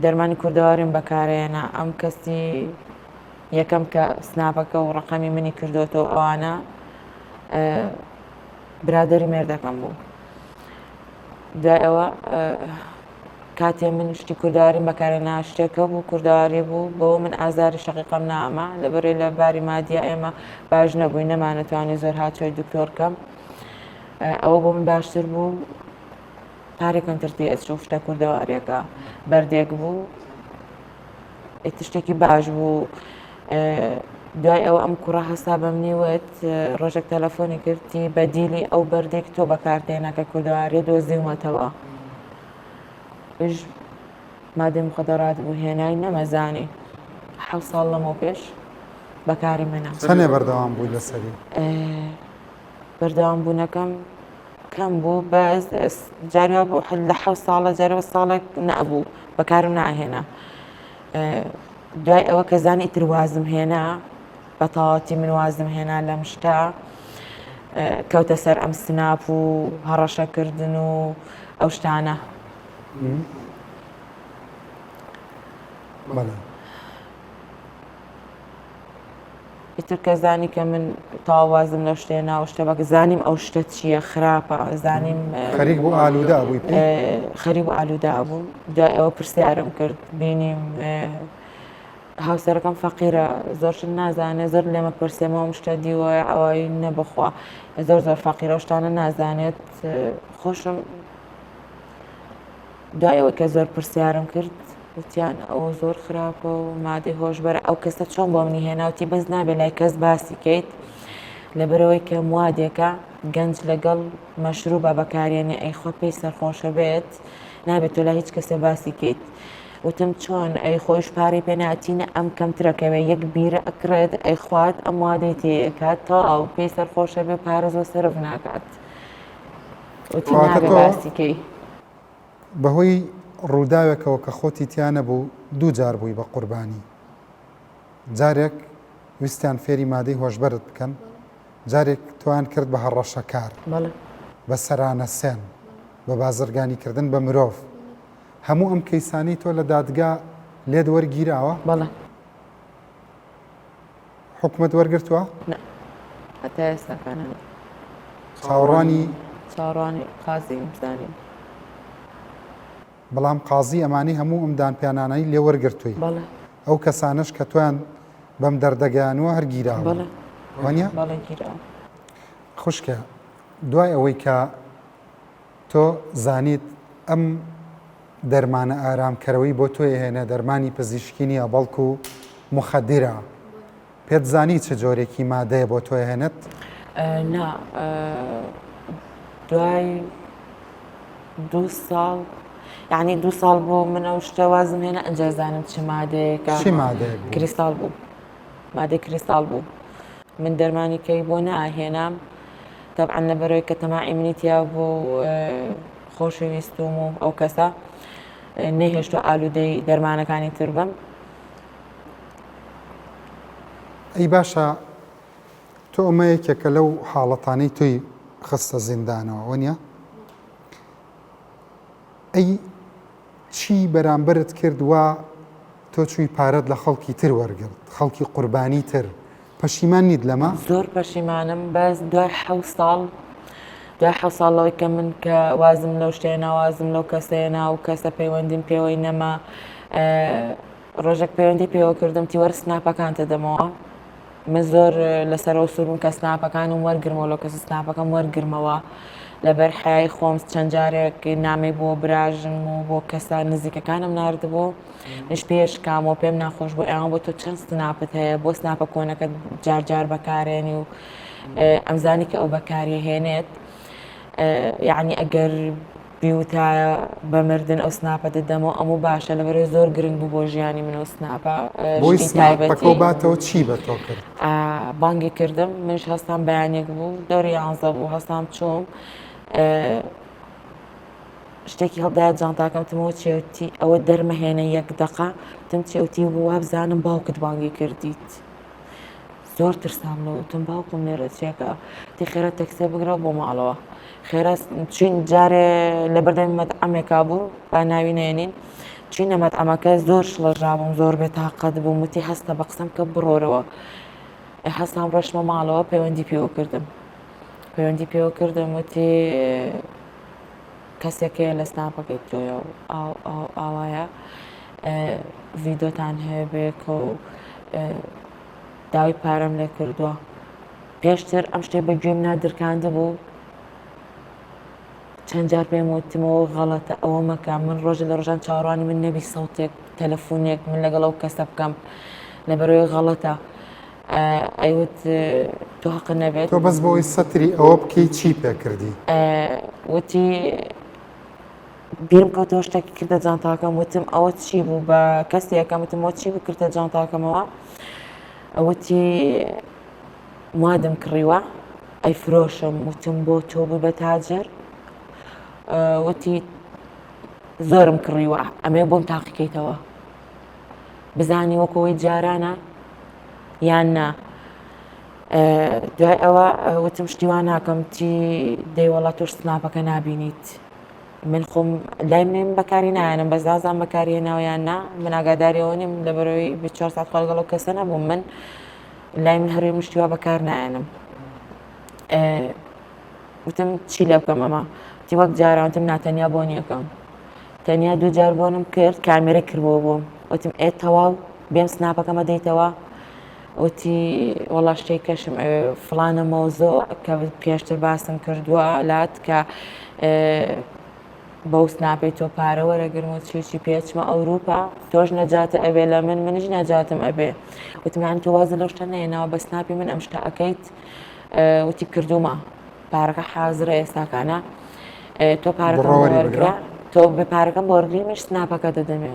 دەرمانی کوردەواریم بەکارهێنا ئەم کەسی یەکەم کە سناپەکە و ڕقەمی منی کردوێتەوە ئەوانە برادەری مێردەکەم بوو. دوای ئەوە کاتێ من شتی کوردەواریم بەکارهێنا شتێکە بوو کوردەواری بوو بۆ من ئازاری شەقیقەم نامە لەبەرێ لە باری مادیە ئێمە باش نەبووی نەمانەتوانی زۆر هاتووی دکتۆرکەم ئەوە بۆ من باشتر بوو پارێکم ترتی ئەچوو شتە کوردەواریەکە بەردێک بوو شتێکی باش بوو. دوای ئەوە ئەم کوڕە هەستا بەم نیوت ڕۆژێک تەلەفۆنی کردی بەدیلی ئەو بەردێک تۆ بەکارتێنا کە کوردەواری دۆزیومەتەوە مادەی مخدرات بوو هێنای نەمەزانی 7 ساڵ لەمەوە پێش بەکاری منە. چەندێ بەردەوام بووی لەسەری؟ بەردەوام بوونەکەم کەم بوو بەس جارێ بوو لە 7 ساڵە جارێ ساڵێک نەبوو بەکارم ناهێنا. دوای ئەوە کە زانی ئیتر وازم هێنا بە تەواوەتی من وازم هێنا لەم شتە کەوتە سەر ئەم سناپ و هەڕەشەکردن و ئەو شتانە. بەڵێ ئیتر کە زانی کە من تاوازم لە شتێنا و شتە بەک زانیم ئەو شتە چییە خراپە زانیم خەریک بوو ئالوودە بووی پێی؟ خەریک بوو ئالوودا بوو. دوای ئەوە پرسیارم کرد بینیم هاوسەرەکەم فەقیرە زۆرشت نازانێت زۆر لێمە پرسێمەوە شتە دیوە ئەوەی نەبخوا زۆر فەقیرە شتانە نازانێت خۆشم. دوایەوە کە زۆر پرسیارم کرد وتیان ئەوە زۆر خراپە و مادەی هۆشبەرە ئەو کەسە چۆن بۆ منی هێناوتی بەس نابێت لای کەس باسی کەیت لەبەرەوەی کە موادێکە گەنج لەگەڵ مەشروع بە بەکارێنێ ئەی خۆ پێی سەرخۆشە بێت نابێت تۆ لای هیچ کەسێ باسی کەیت. وتم چۆن ئەی خۆش پارەی پێناتینە ئەم کەمترەکەوێ یەک بیرە ئەکرێت ئەی خوات ئەم وادەی تێکات تا ئەو پێی سەرخۆشە بێ پارە زۆر سەرف ناکات وتی نابێ باسی کەی. بەهۆی ڕووداوێکەوە کە خۆتی تیانە بوو 2 جار بووی بە قوربانی جارێک ویستیان فێری مادەی هۆشبەرت بکەن جارێک توان کرد بە هەڕەشەکار بە سەرانە سێن بە بازرگانیکردن بە مرۆڤ هەموو ئەم کەیسانی تۆ لە دادگا لێت وەرگیراوە؟ بەڵێ. حکومت وەرگرتووە؟ هەتا ئێستاکانە چاوەڕوانی قازی زانیم. بەڵام قازی ئەمانی هەموو ئەم دانپیانانەی لێ وەرگرتووی ئەو کەسانش کە تویان بەم دەردەگەیانوە هەرگیراوە وانە؟ بەڵێ گیراوە. خوشکە دوای ئەوەی کە تۆ زانیت ئەم دەرمانە ئارامکەرەوەی بۆ تۆی هێنە دەرمانی پزیشکی نیە بەڵکو مخەدرە پێت زانی چه جۆرێکی مادەیە بۆ تۆی هێنێت؟ نا دوای 2 ساڵ يعني 2 ساڵ بوو من ئەو شتە وازم هێنا ئەنجا زانم چ مادەیەکە چی مادەیەک بوو؟ کریستال بوو مادەی کریستال بوو من دەرمانی کەی بۆ ناهێنام طبعا لەبەرەوەی کە تەماعی منی تیا بوو خۆشەویستوم و ئەو کەسە نەهێشتووە ئالوودەی دەرمانەکانی تر بم. ئەی باشە تۆ ئەمەیەکێکە لەو حاڵەتانەی تۆی خستە زیندانەوە وەنیە؟ ئەی چی بەرامبرت کردووە تۆ چووی پارەت لە خەڵکی تر وەرگرت خەڵکی قوربانی تر پەشیمان نیت لەمە؟ زۆر پەشیمانم بەس دوای 7 ساڵەوەی کە من کە وازم لەو شتێ ناوازم لەو کەسەیە ناو کەسە پەیوەندیم پێوەی نەما ڕۆژێک پەیوەندی پێوە کردم تیوەرە سناپەکانتە دەمەوە من زۆر لەسەرەوە سوورم کە سناپەکانم وەرگرمەوە لەو کەسە سناپەکەم وەرگرمەوە لەبەر حیای خۆم چەند جارێک نامی بۆ براژم و بۆ کەسە نزیکەکانم ناردبوو نش پێش کامەوە پێم ناخۆش بۆ ئەوان بۆ تۆ چەند سناپت هەیە بۆ سناپە کۆنەکە جار بەکارێنی و ئەمزانی کە ئەو بەکاری هێنێت یعنی ئەگەر بیوتایە بەمردن ئەو سناپە دەدەمەوە ئەموو باشە لەبەرەوەی زۆر گرنگ بوو بۆ ژیانی من ئەو سناپە بۆی سناپەکە باتەوە چی بە تۆ کرد؟ بانگی کردم منش هەستام بەیانێک بوو دەوری 11 بوو هەستام چووم شتێکی هەڵدایە جانتاکەم تمەوە چێوتی ئەوە دەرمەهێنە 1 دقە تم چێوتی وە بزانم باوکت بانگی کردیت زۆر ترسام لەوتم باوکم لێرە چێکە تی خێرە تەکسێ بگرە بۆ ماڵەوە خێرە چین جارێ لە بەردەمی مەتعەمێکا بوو با ناوی نێنین چینە مەتعەمەکە زۆر شڵەژابووم زۆر بێتاقەت بووم وتی هەستە بە قسەم کە بڕۆرەوە هەستام ڕۆشتمە ماڵەوە پەیوەندی پێوە کردم وتی کەسێکەیە لە سناپەکەی تۆیە و ئاوایە ڤیدۆتان هەیە بێکە و داوای پارەم لێ کردووە پێشتر ئەم شتێ بەگوێم نادرکاندە بوو چەند جار پێم وتمەوە غەڵەتە ئەوە مەکە من ڕۆژە لە ڕۆژان چاوەڕوانی من نەبی سەوتێک تەلەفۆنێک من لەگەڵ ئەو کەسە بکەم لەبەرەوەی غەڵەتە ئەیوت تۆ حەق نەبێت تۆ بەس بۆی سەتری ئەوە بکەی چی پێکردی؟ وتی بیرم کەوتەوە شتێکی کردە جانتاکەم وتم ئەوە چی بوو بە کەسێکەکەم وتم ئەوە چی بوو کردە جانتاکەمەوە ئەوەتی موادم کڕیوە ئەی فرۆشم وتم بۆ تۆ بوو بە تاجر وتی زۆرم کڕیوە ئەمێ بۆم تاقیکەیتەوە بزانی وەکەوەی جارانە یان نا دوای ئەوە وتم شتیوان ناکەم تی دەیوەڵا تۆش سناپەکە نابینیت من خۆم لای من بەکاری نایەنم بەس دازان بەکاری هێناویان نا من ئاگاداریەوە نیم لەبەرەوەی 24 ساعت خۆلگەڵ ئەو کەسە نەبووم من لای من هەروی مشتیوا بەکار نایەنم وتم چی لێ بکەم ئەمە تی وەک جاران وتم ناتەنیا بۆ نیەکەم تەنیا 2 جار بۆنم کرد کامێرە کردبووە بووم وتم تەواو بێم سناپەکەمە دەیتەوە وتی وەڵا شتێک کەشم فڵانە مەوزۆ کە پێشتر باسم کردووە لات کە بەو سناپەی تۆ پارە وەرەگرم و چی پێچمە ئەوروپا تۆش نەجاتە ئەبێ لە من منیش نەجاتم ئەبێ وتمان تۆ وازە لەو شتە نێناوە بە سناپی من ئەم شتە ئەەکەیت وتی کردومە پارەکە حازرە ئێستاکانە تۆ پارەکەم وەرگرا تۆ بە پارەکەم وەرگری منش سناپەکە دەدەمێ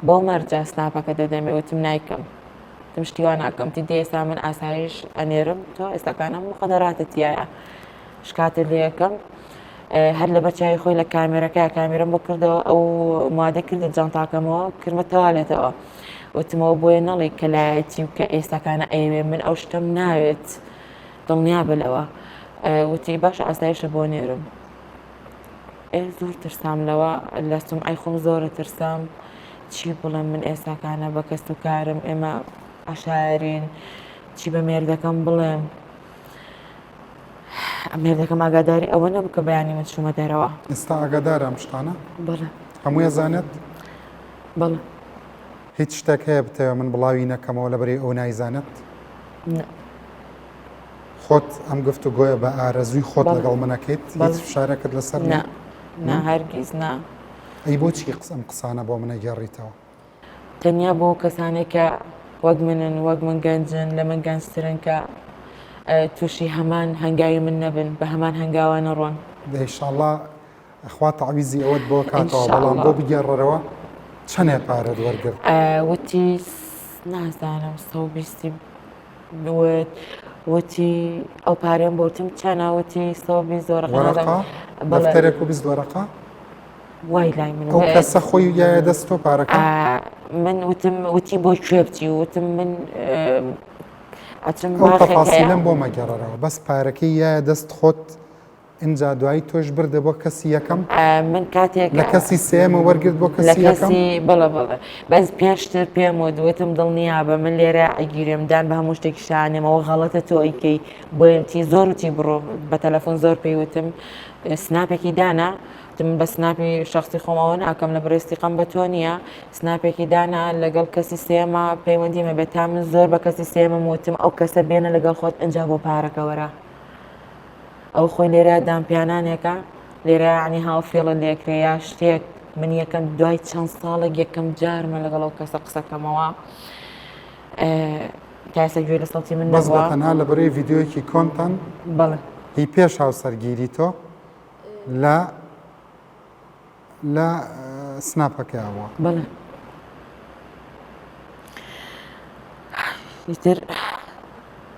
بۆ مەرجە سناپەکە دەدەمێ وتم نایکەم تم شتیوان ناکەم تی دێستا من ئاسایش ئەنێرم تۆ ئێستاکانم مقەدەراتەتیایە شکاتە لێەکەم هەر لە بەرچاوی خۆی لە کامێرەکە کامێرەم بۆ کردەوە ئەو مادە کردە جانتاکەمەوە کردمە تەوالێتەوە وتمەوە بۆیە نەڵی کەلایەتی و کە ئێستاکانە ئەیوێ من ئەو شتم ناوێت دڵنیا بلەوە وتی باش ئاسایشە بۆ نێرم زۆر ترسام لەوە لە سومعەی خۆم زۆرە ترسام چی بڵێم من ئێستاکانە بە کەس و کارم ئێمە عشارین چی بە مێردەکەم بڵێم مێردەکەم ئاگاداری ئەوە نەبوو کە بەیانی من چوومە دەرەوە ئێستا ئاگادارە ئەم شتانە؟ بەڵێ هەمووی ئەزانێت؟ بەڵێ هیچ شتێک هەیە بتەوە من بڵاوی نەکەمەوە لەبەرەی ئەو نایزانێت؟ خۆت ئەم گفتوگۆیە بە ئارەزووی خۆت لەگەڵ منەکەیت هیچ فشارێکت لەسەر نا هەرگیز نا ئەی بۆچی ئەم قسانە بۆ منە گێڕیتەوە؟ تەنیا بۆ کەسانێک کە وەک منن وەک من گەنجن لە من گەنجترن کە تووشی هەمان هەنگاوی من نەبن بە هەمان هەنگاوە نەڕۆن ئینشاڵڵا ئەخوا تەعویزی ئەوەت بۆ کاتەوە بەڵام بۆ بگەڕەرەوە چەندێ پارەت وەرگرت؟ وتی نازانم 120 وتی ئەو پارێم بۆتم چەناوتی 120 زۆرەکە وەرەقا دەفتەرێک و 20 وەرەقا وای لای من ئەو کەسە خۆی یایە دەست تۆ پارەکە من وتی بۆ کوێ بچی وتم من ئەچم ئەو تەفاسیلەم بۆ مەگەڕەرەوە بەس پارەکەی یایە دەست خۆت اینجا دوایی تۆش بردە بۆ کەسی یەکەم من کاتێک لە کەسی سێمە وەرگرت بۆ لە کەسی یەکەم کەسی بڵە بەس پێشتر پێم و دوێتم دڵنیابە من لێرە ئەگیرێمدان بە هەموو شتێکی شانێمەوە غەڵەتە تۆ ئەیکەی بۆیمتی زۆر وتی بڕۆ بە تەلەفۆن زۆر پێیوتم سناپێکی دانا بە سناپی شخصی خۆمەوە ناکەم لە بڕێستی قەم بە تۆ نییە سناپێکی دانا لەگەڵ کەسی سێمە پەیوەندیمە بێت تا من زۆر بە کەسی سێمە وتم ئەو کەسە بێنە لەگەڵ خۆت ئەنجا بۆ پارەکەوەرە ئەو خۆی لێرە دامپیانانێکە لێرە عنی هاوفێڵە لێکرێیا شتێک من یەکەم دوای چەند ساڵێک یەکەم جارمە لەگەڵ ئەو کەسە قسەکەمەوە کاسە گوێ لە سەڵتی من بەس بە تەنها لە بەرەی ڤیددیۆیەکی کۆنتەن بەڵێ هی پێش هاوسەرگیری تۆ لە سناپەکەیەوە بەڵێ ئیتر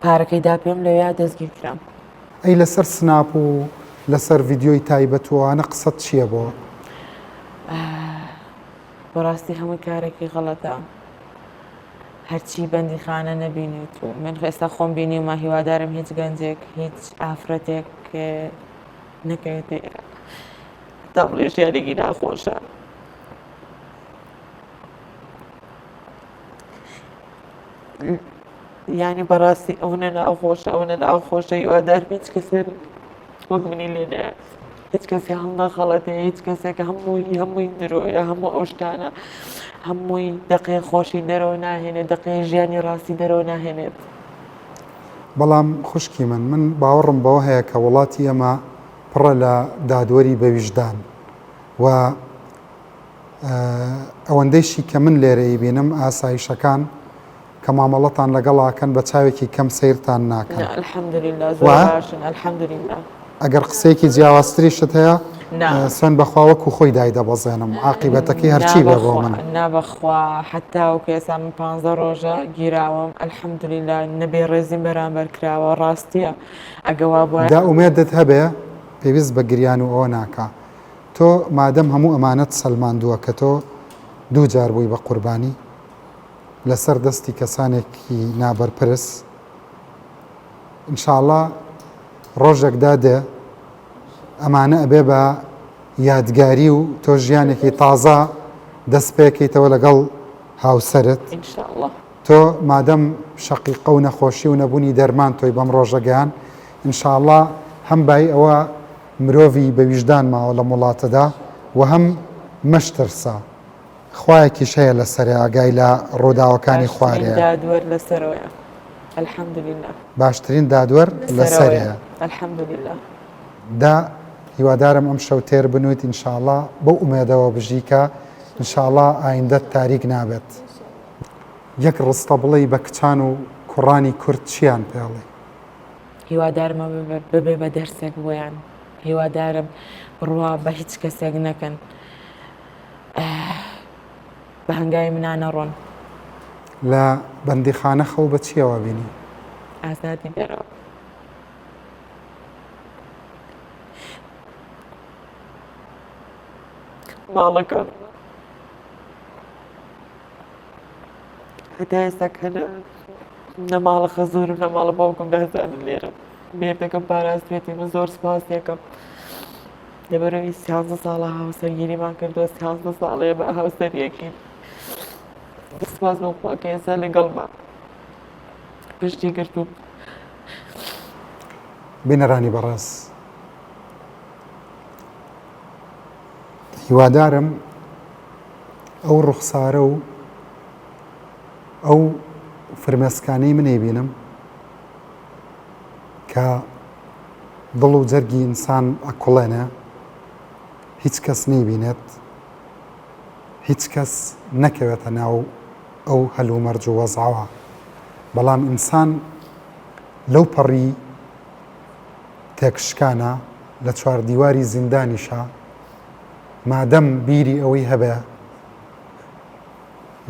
پارەکەی دا پێم لەوێ دەستگیر کرام ئەی لەسەر سناپ و لەسەر ڤیددیۆی تایبەتوانە قسەت چییە بۆ؟ بەڕاستی هەمووی کارێکی غەڵەتە هەرچی بەندی خانە نەبینیت و من ئێستا خۆم بینی و ما هیوادارم هیچ گەنجێک هیچ ئافرەتێک نەکەوێت ئێرە تا بڵێ ژیانێکی ناخۆشە یعنی بەڕاستی ئەوە ناخۆشە ئەوە ناخۆشە هیوادارم هیچ کەسێک وەک منی لێنە هیچ کەسی هەڵدا خەڵەتێ هیچ کەسێکە هەمووی درۆیە هەموو ئەو شتانە هەمووی دەقەیە خۆشی دەرەوە ناهێنێت دەقەیە ژیانی ڕاستی دەرەوە ناهێنێت بەڵام خوشکی من باوەڕم بەوە هەیە کە وڵاتی ئەمە پڕە لە دادوەری بەویژدان و ئەوەندەیشی کە من لێرەی بینم ئاسایشەکان کە مامەڵەتان لەگەڵاکەن بە چاوێکی کەم سیرتان ناکەن الحەمدولله زۆر باشن الحەمدولله ئەگەر قسەیەکی جیاوازتریشت هەیە سوێن بەخوا وەکو خۆی دای دەبەزێنم عاقیبەتەکەی هەرچی بێ بۆ من نابەخوا حتا و کێسا من 15 ڕۆژە گیراوم الحەمدولله نەبێ ڕێزیم بەرامبەر کراوە ڕاستیە ئەگەوا بووە دا ئومێدت هەبێ پێویست بە گریان و ئەوە ناکە تۆ مادەم هەموو ئەمانەت سەلماندووە کە تۆ دوو جار بووی بە قوربانی لەسەر دەستی کەسانێکی نابەرپرس ئینشاءڵڵا ڕۆژێکدا دێ ئەمانە ئەبێ بە یادگاری و تۆ ژیانێکی تازە دەست پێکەیتەوە لەگەڵ هاوسەرت ئینشاءڵڵا تۆ مادەم شەقیقە و نەخۆشی و نەبوونی دەرمان تۆی بەم ڕۆژەگەیان ئینشاءڵڵا هەم بای ئەوە مرۆڤی بە ویژدان ماوە لە وڵاتەدا و هەم مەشترسە خوایەکیش هەیە لەسەرێ ئاگای لە ڕووداوەکانی خوارەیە دادوەر لەسەرەوەیە الحەمدولله باشترین دادوەر لەسەرەیە الحەمدولله دا هیوادارم ئەم شەو تێر بنویت ئینشاءڵڵا بەو ئومێدەوە بژی کە ئینشاءڵڵا ئایندەت تاریک نابێت یەک ڕستە بڵێ بە کچان و کوڕانی کورد چیان پێڵێ هیوادارمە ببێ بە دەرسێک بۆیان هیوادارم بڕوا بە هیچ کەسێک نەکەن بە هەنگاوی منانە ڕۆن لە بەندیخانە خەو بە چیەوە بینی؟ ئازادی دەرەوە ماڵەکە هەتا ئێستا کە نە ماڵە خەزۆرم نە ماڵە باوکم دەزانن لێرە بێردەکەم پاراستوێتی من زۆر سپاس یەکەم لەبەرەوەی 13 ساڵە هاوسەرگیریمان کردووە 13 ساڵەیە بە هاوسەریەکین سپاس بۆ خوا کە ئێستا لەگەڵمان پشتی گرتووم بینەرانی بەڕێز هیوادارم ئەو ڕوخسارە و ئەو فرمێسکانەی منێ بینم کە دڵ و جەرگی ئینسان ئەکوڵێنە هیچ کەس نەیبینێت هیچ کەس نەکەوێتە ناو ئەو هەلومەرج و وەزعەوە بەڵام ئینسان لەو پەڕی تێکشکانە لە چواردیواری زیندانیشە مادەم بیری ئەوەی هەبێ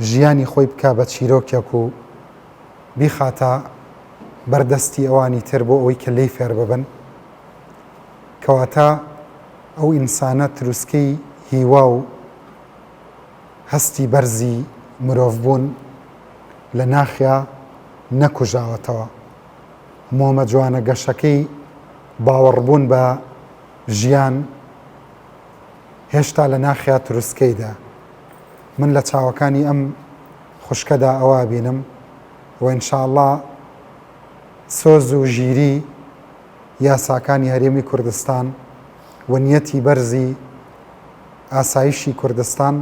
ژیانی خۆی بکا بە چیرۆکێک و بیخاتە بەردەستی ئەوانی تر بۆ ئەوەی کە لێی فێر ببن کەواتە ئەو ئینسانە تروسکەی هیوا و هەستی بەرزی مرۆڤ بوون لە ناخیا نەکوژاوەتەوە مۆمە جوانە گەشەکەی باوەڕبوون بە ژیان هێشتا لە ناخیا تروسکەیدا من لە چاوەکانی ئەم خوشکەدا ئەوە بینم و ئینشاءڵڵا سۆز و ژیری یاساکانی هەرێمی کوردستان و نیەتی بەرزی ئاسایشی کوردستان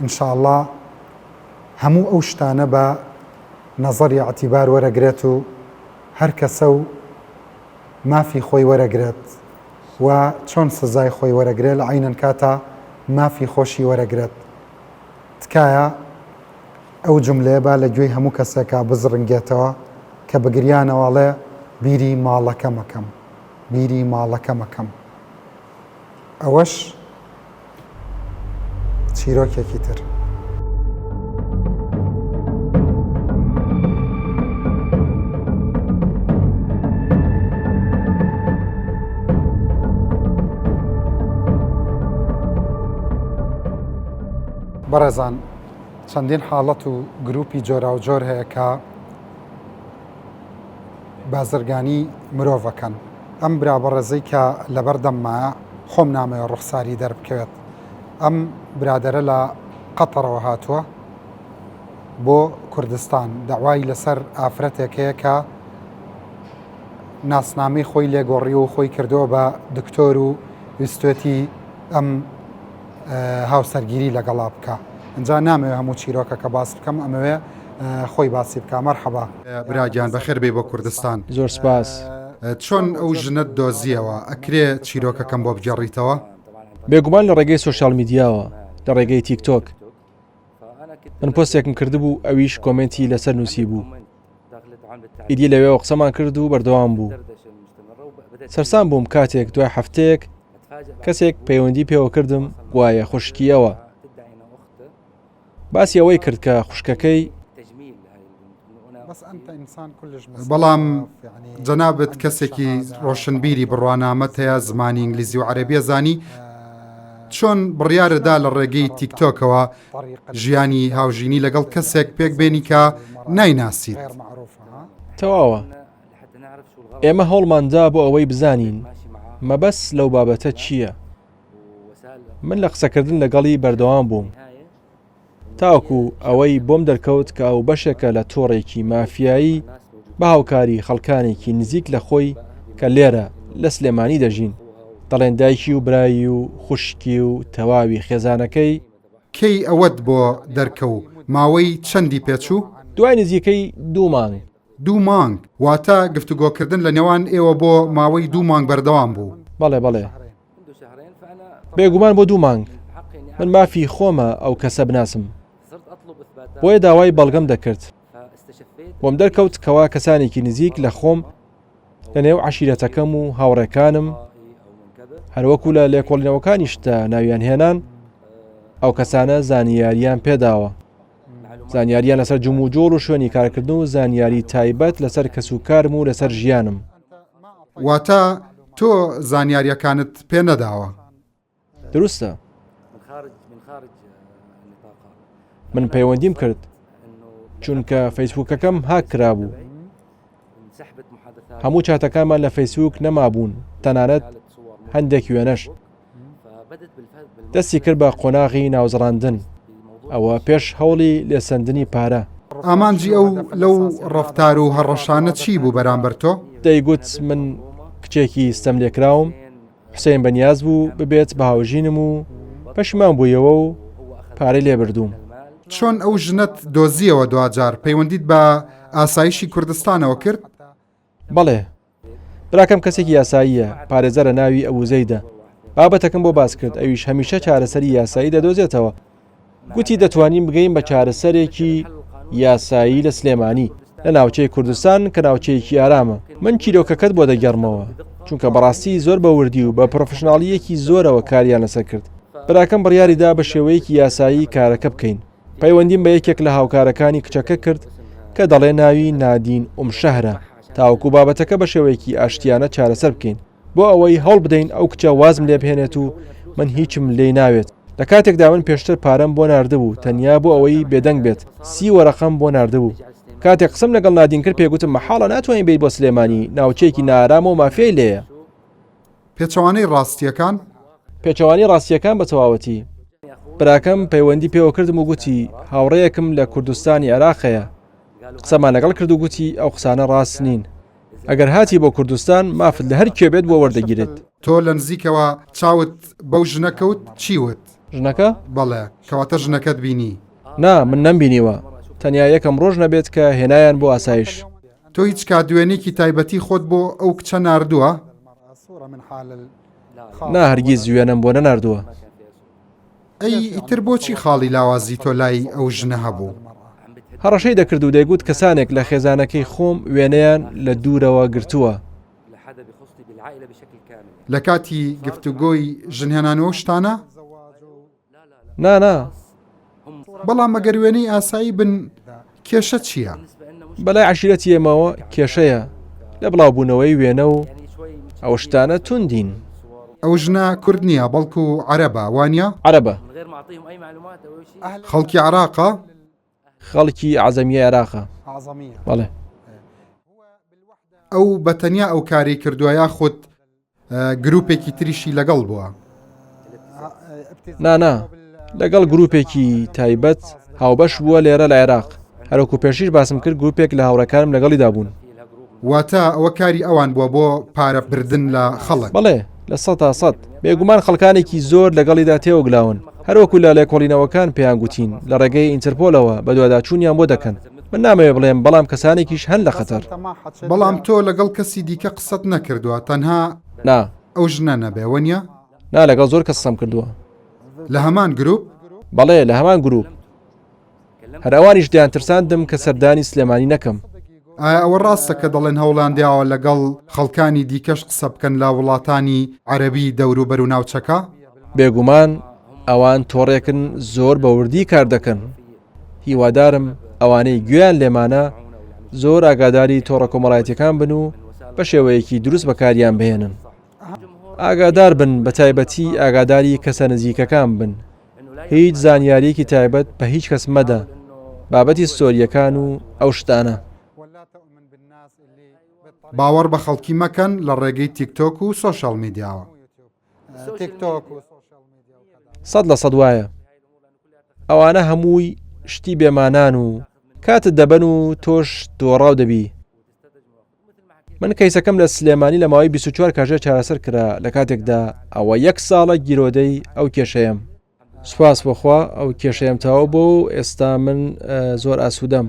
ئینشاءڵڵا هەموو ئەو شتانە بە نەزەری عتیبار وەرەگرێت و هەر کەسە و مافی خۆی وەرەگرێت و چۆن سزای خۆی وەرەگرێت لە عینەن کاتە مافی خۆشی وەرەگرێت تکایە ئەو جملەیە با لە گوێی هەموو کەسێکا بزڕنگێتەوە کە بەگریانەوەڵێ بیری ماڵەکە مەکەم بیری ماڵەکە مەکەم ئەوەش چیرۆکێکی تر بەڕێزان چەندین حاڵەت و گروپی جۆرا و جۆر هەیە کە بازرگانی مرۆڤەکەن ئەم برا بەڕێزەی کە لەبەردەممایە خۆم نامەوە ڕوخساری دەربکەوێت ئەم برادەرە لە قەتەرەوە هاتووە بۆ کوردستان داوای لەسەر ئافرەتێک هەیە کە ناسنامەی خۆی لێگۆڕی و خۆی کردەوە بە دکتۆر و ویستێتی ئەم هاوسەرگیری لەگەڵا بکە اینجا نامەوێت هەموو چیرۆکەکە باس بکەم ئەمەوێ خۆی باسی بکە مەرحەبا براگیان بەخێر بێ بۆ کوردستان زۆر سپاس چۆن ئەو ژنت دۆزیەوە ئەکرێ چیرۆکەکەم بۆ بگەڕیتەوە بێگومان لە ڕێگەی سوۆشال میدیاوە لە ڕێگەی تیکتۆک من پۆستێکم کردبوو ئەویش کۆمنتی لەسەر نووسی بوو ئیدی لەوێەوە قسەمان کرد و بەردەوام بوو سەرسام بووم کاتێک دوای هەفتەیەک کەسێک پەیوەندی پێوە کردم گوایە خوشکیەوە باسی ئەوەی کرد کە خوشکەکەی بەڵام جەنابەت کەسێکی ڕۆشنبیری بڕوانامەت هەیە زمانی ئینگلیزی و عەرەبیە زانی چۆن بڕیارەدا لە ڕێگەی تیکتۆکەوە ژیانی هاوژینی لەگەڵ کەسێک پێک بێنی کە نایناسیت تەواوە ئێمە هەوڵماندا بۆ ئەوەی بزانین مەبەس لەو بابەتە چییە من لە قسەکردن لەگەڵی بەردەوام بووم تاوەکو ئەوەی بۆم دەرکەوت کە ئەو بەشێکە لە تۆڕێکی مافیایی بە هاوکاری خەڵکانێکی نزیک لە خۆی کە لێرە لە سلێمانی دەژین دەڵێن دایکی و برایی و خوشکی و تەواوی خێزانەکەی کەی ئەوەت بۆ دەرکە و ماوەی چەندی پێچوو دوای نزیکەی 2 مانگ 2 مانگ واتە گفتوگۆکردن لە نێوان ئێوە بۆ ماوەی 2 مانگ بەردەوام بوو بەڵێ بێگومان بۆ 2 مانگ من مافی خۆمە ئەو کەسە بناسم بۆیە داوای بەڵگەم دەکرد بۆم دەرکەوت کەوا کەسانێکی نزیک لە خۆم لە نێو عەشیرەتەکەم و هاوڕێکانم هەروەکو لە لێکۆڵینەوەکانیشتە ناویان هێنان ئەو کەسانە زانیاریان پێداوە زانیاریان لەسەر جوم و جۆڵ و شوێنی کارکردن و زانیاری تایبەت لەسەر کەس و کارم و لەسەر ژیانم واتە تۆ زانیاریەکانت پێ نەداوە دروستە من پەیوەندیم کرد چونکە فەیسبووکەکەم هاک کرابوو هەموو چاتەکانمان لە فەیسبووک نەمابوون تەنانەت هەندێک وێنەش دەستی کرد بە قۆناغی ناوزڕاندن ئەوە پێش هەوڵی لێسەندنی پارە ئامانجی ئەو لەو ڕەفتار و هەڕەشانە چی بوو بەرامبەر تۆ دەیگوت من کچێکی ستەم لێکراوم حوسێن بەنیاز بوو ببێت بە هاوژینم و پەشیمان بوویەوە و پارەی لێبردووم چۆن ئەو ژنت دۆزیەوە دوجار پەیوەندیت بە ئاسایشی کوردستانەوە کرد بەڵێ براکەم کەسێکی یاساییە پارێزەرە ناوی ئەوزەیدە بابەتەکەم بۆ باس کرد ئەویش هەمیشە چارەسەری یاسایی دەدۆزێتەوە گوتی دەتوانین بگەین بە چارەسەرێکی یاسایی لە سلێمانی لە ناوچەی کوردستان کە ناوچەیەکی ئارامە من چیرۆکەکەت بۆ دەگەڕمەوە چونکە بەڕاستی زۆر بە وردی و بە پرۆفشناڵیەکی زۆرەوە کاریان لەسەر کرد براکەم بڕیاریدا بە شێوەیەکی یاسایی کارەکە بکەین. پەیوەندیم بە یەکێک لە هاوکارەکانی کچەکە کرد کە دەڵێ ناوی نادین شەهرە تاوەکو بابەتەکە بە شێوەیەکی ئاشتیانە چارەسەر بکەین بۆ ئەوەی هەوڵ بدەین ئەو کچە وازم لێ بهێنێت و من هیچم لێی ناوێت. لە کاتێکدا من پێشتر پارەم بۆ ناردبوو تەنیا بۆ ئەوەی بێدەنگ بێت 30 وەرەقەم بۆ ناردبوو. کاتێک قسم لەگەڵ نادین کرد پێگوتم مەحاڵە ناتوانین بیت بۆ سلێمانی ناوچەیەکی نارام و مافیای لێیە. پێچەوانەی ڕاستیەکان پێچەوانی ڕاستیەکان بە تەواوەتی. براکەم پەیوەندی پێوە کردم و گوتی هاوڕەیەکم لە کوردستانی عێراقەیە. قسەمان لەگەڵ کرد و گوتی ئەو قسانە ڕاست نین. ئەگەر هاتی بۆ کوردستان مافت لە هەر کێبێت بۆ وەردەگیرێت. تۆ لە نزیکەوە چاوت بەو ژنەکەوت چیوت؟ ژنەکە؟ بەڵێ کەواتە ژنەکەت بینی؟ نا من نەمبینیوە. تەنیا یەکەم ڕۆژ نەبێت کە هێنایان بۆ ئاسایش. تۆ هیچ کات دوێنێکی تایبەتی خۆت بۆ ئەو کچە ناردووە؟ نا هەرگیز وێنم بۆ نەناردووە. ئەی ئیتر بۆچی خاڵی لاوازی تۆ لای ئەو ژنە هەبوو؟ هەڕەشەی دەکرد و دەیگوت کەسانێک لە خێزانەکەی خۆم وێنەیان لە دوورەوە گرتووە. لە کاتی گفتوگۆی ژنهێنانەوە شتانە؟ نا بەڵام ئەگەر وێنەی ئاسایی بن کێشە چییە؟ بەلای عشیرەتی ئێمەوە کێشەیە لە بڵاوبوونەوەی وێنە و ئەو شتانە توندین. ئەو ژنە کورد نییە بەڵکو عەرەبە وانە؟ عەرەبە. خەڵکی عێراقە؟ خەڵکی عەزەمیە عێراقە. بەڵێ. ئەو بەتەنیا ئەو کاری کردووە یاخود گروپێکی تریشی لەگەڵ بووە؟ نا لەگەڵ گروپێکی تایبەت هاوبەش بووە لێرە لە عێراق. هەروەکو پێشیش باسم کرد گروپێک لە هاوڕەکانم لەگەڵیدا بوون. واتە ئەوە کاری ئەوان بووە بۆ پارەبردن لە خەڵک؟ بەڵێ لە 100 بێگومان خەڵکانێکی زۆر لەگەڵیدا تێوەگلاون. هەروەکو لە لێکۆڵینەوەکان پێیان گوتین لە ڕێگەی ئینتەرپۆلەوە بە دوواداچوونیان بۆ دەکەن. من نامەوێ بڵێم بەڵام کەسانێکیش هەن لە خەتەر. بەڵام تۆ لەگەڵ کەسی دیکە قسەت نەکردووە تەنها نا ئەو ژنە نەبێ وەنیە؟ نا لەگەڵ زۆر کەس قسەم کردووە. لە هەمان گروپ؟ بەڵێ لە هەمان گروپ. هەر ئەوانیش دیان ترساندم کە سەردانی سلێمانی نەکەم. ئایا ئەوە ڕاستە کە دەڵێن هەوڵاندیاوە لەگەڵ خەڵکانی دیکەش قسە بکەن لە وڵاتانی عەرەبی دەوروبەر و ناوچەکە؟ بێگومان ئەوان تۆڕێکن زۆر بە وردی کار دەکەن. هیوادارم ئەوانەی گوێیان لێمانە زۆر ئاگاداری تۆڕە کۆمەڵایەتیەکان بن و بە شێوەیەکی دروست بەکاریان بهێنن. ئاگادار بن بە تایبەتی ئاگاداری کەسە نزیکەکان بن. هیچ زانیاریەکی تایبەت بە هیچ کەس مەدە بابەتی ستۆریەکان و ئەو شتانە. باوەڕ بە خەڵکی مەکەن لە ڕێگەی تیکتۆک و سۆشال میدیاوە. 100% وایە. ئەوانە هەمووی شتی بێمانان و کاتت دەبەن و تۆش دۆڕاو دەبی. من کەیسەکەم لە سلێمانی لە ماوەی 24 کاژێر چارەسەر کرا لە کاتێکدا ئەوە 1 ساڵە گیرۆدەی ئەو کێشەیەم. سوپاس بۆخوا ئەو کێشەیەم تاوە بۆ و ئێستا من زۆر ئاسوودەم.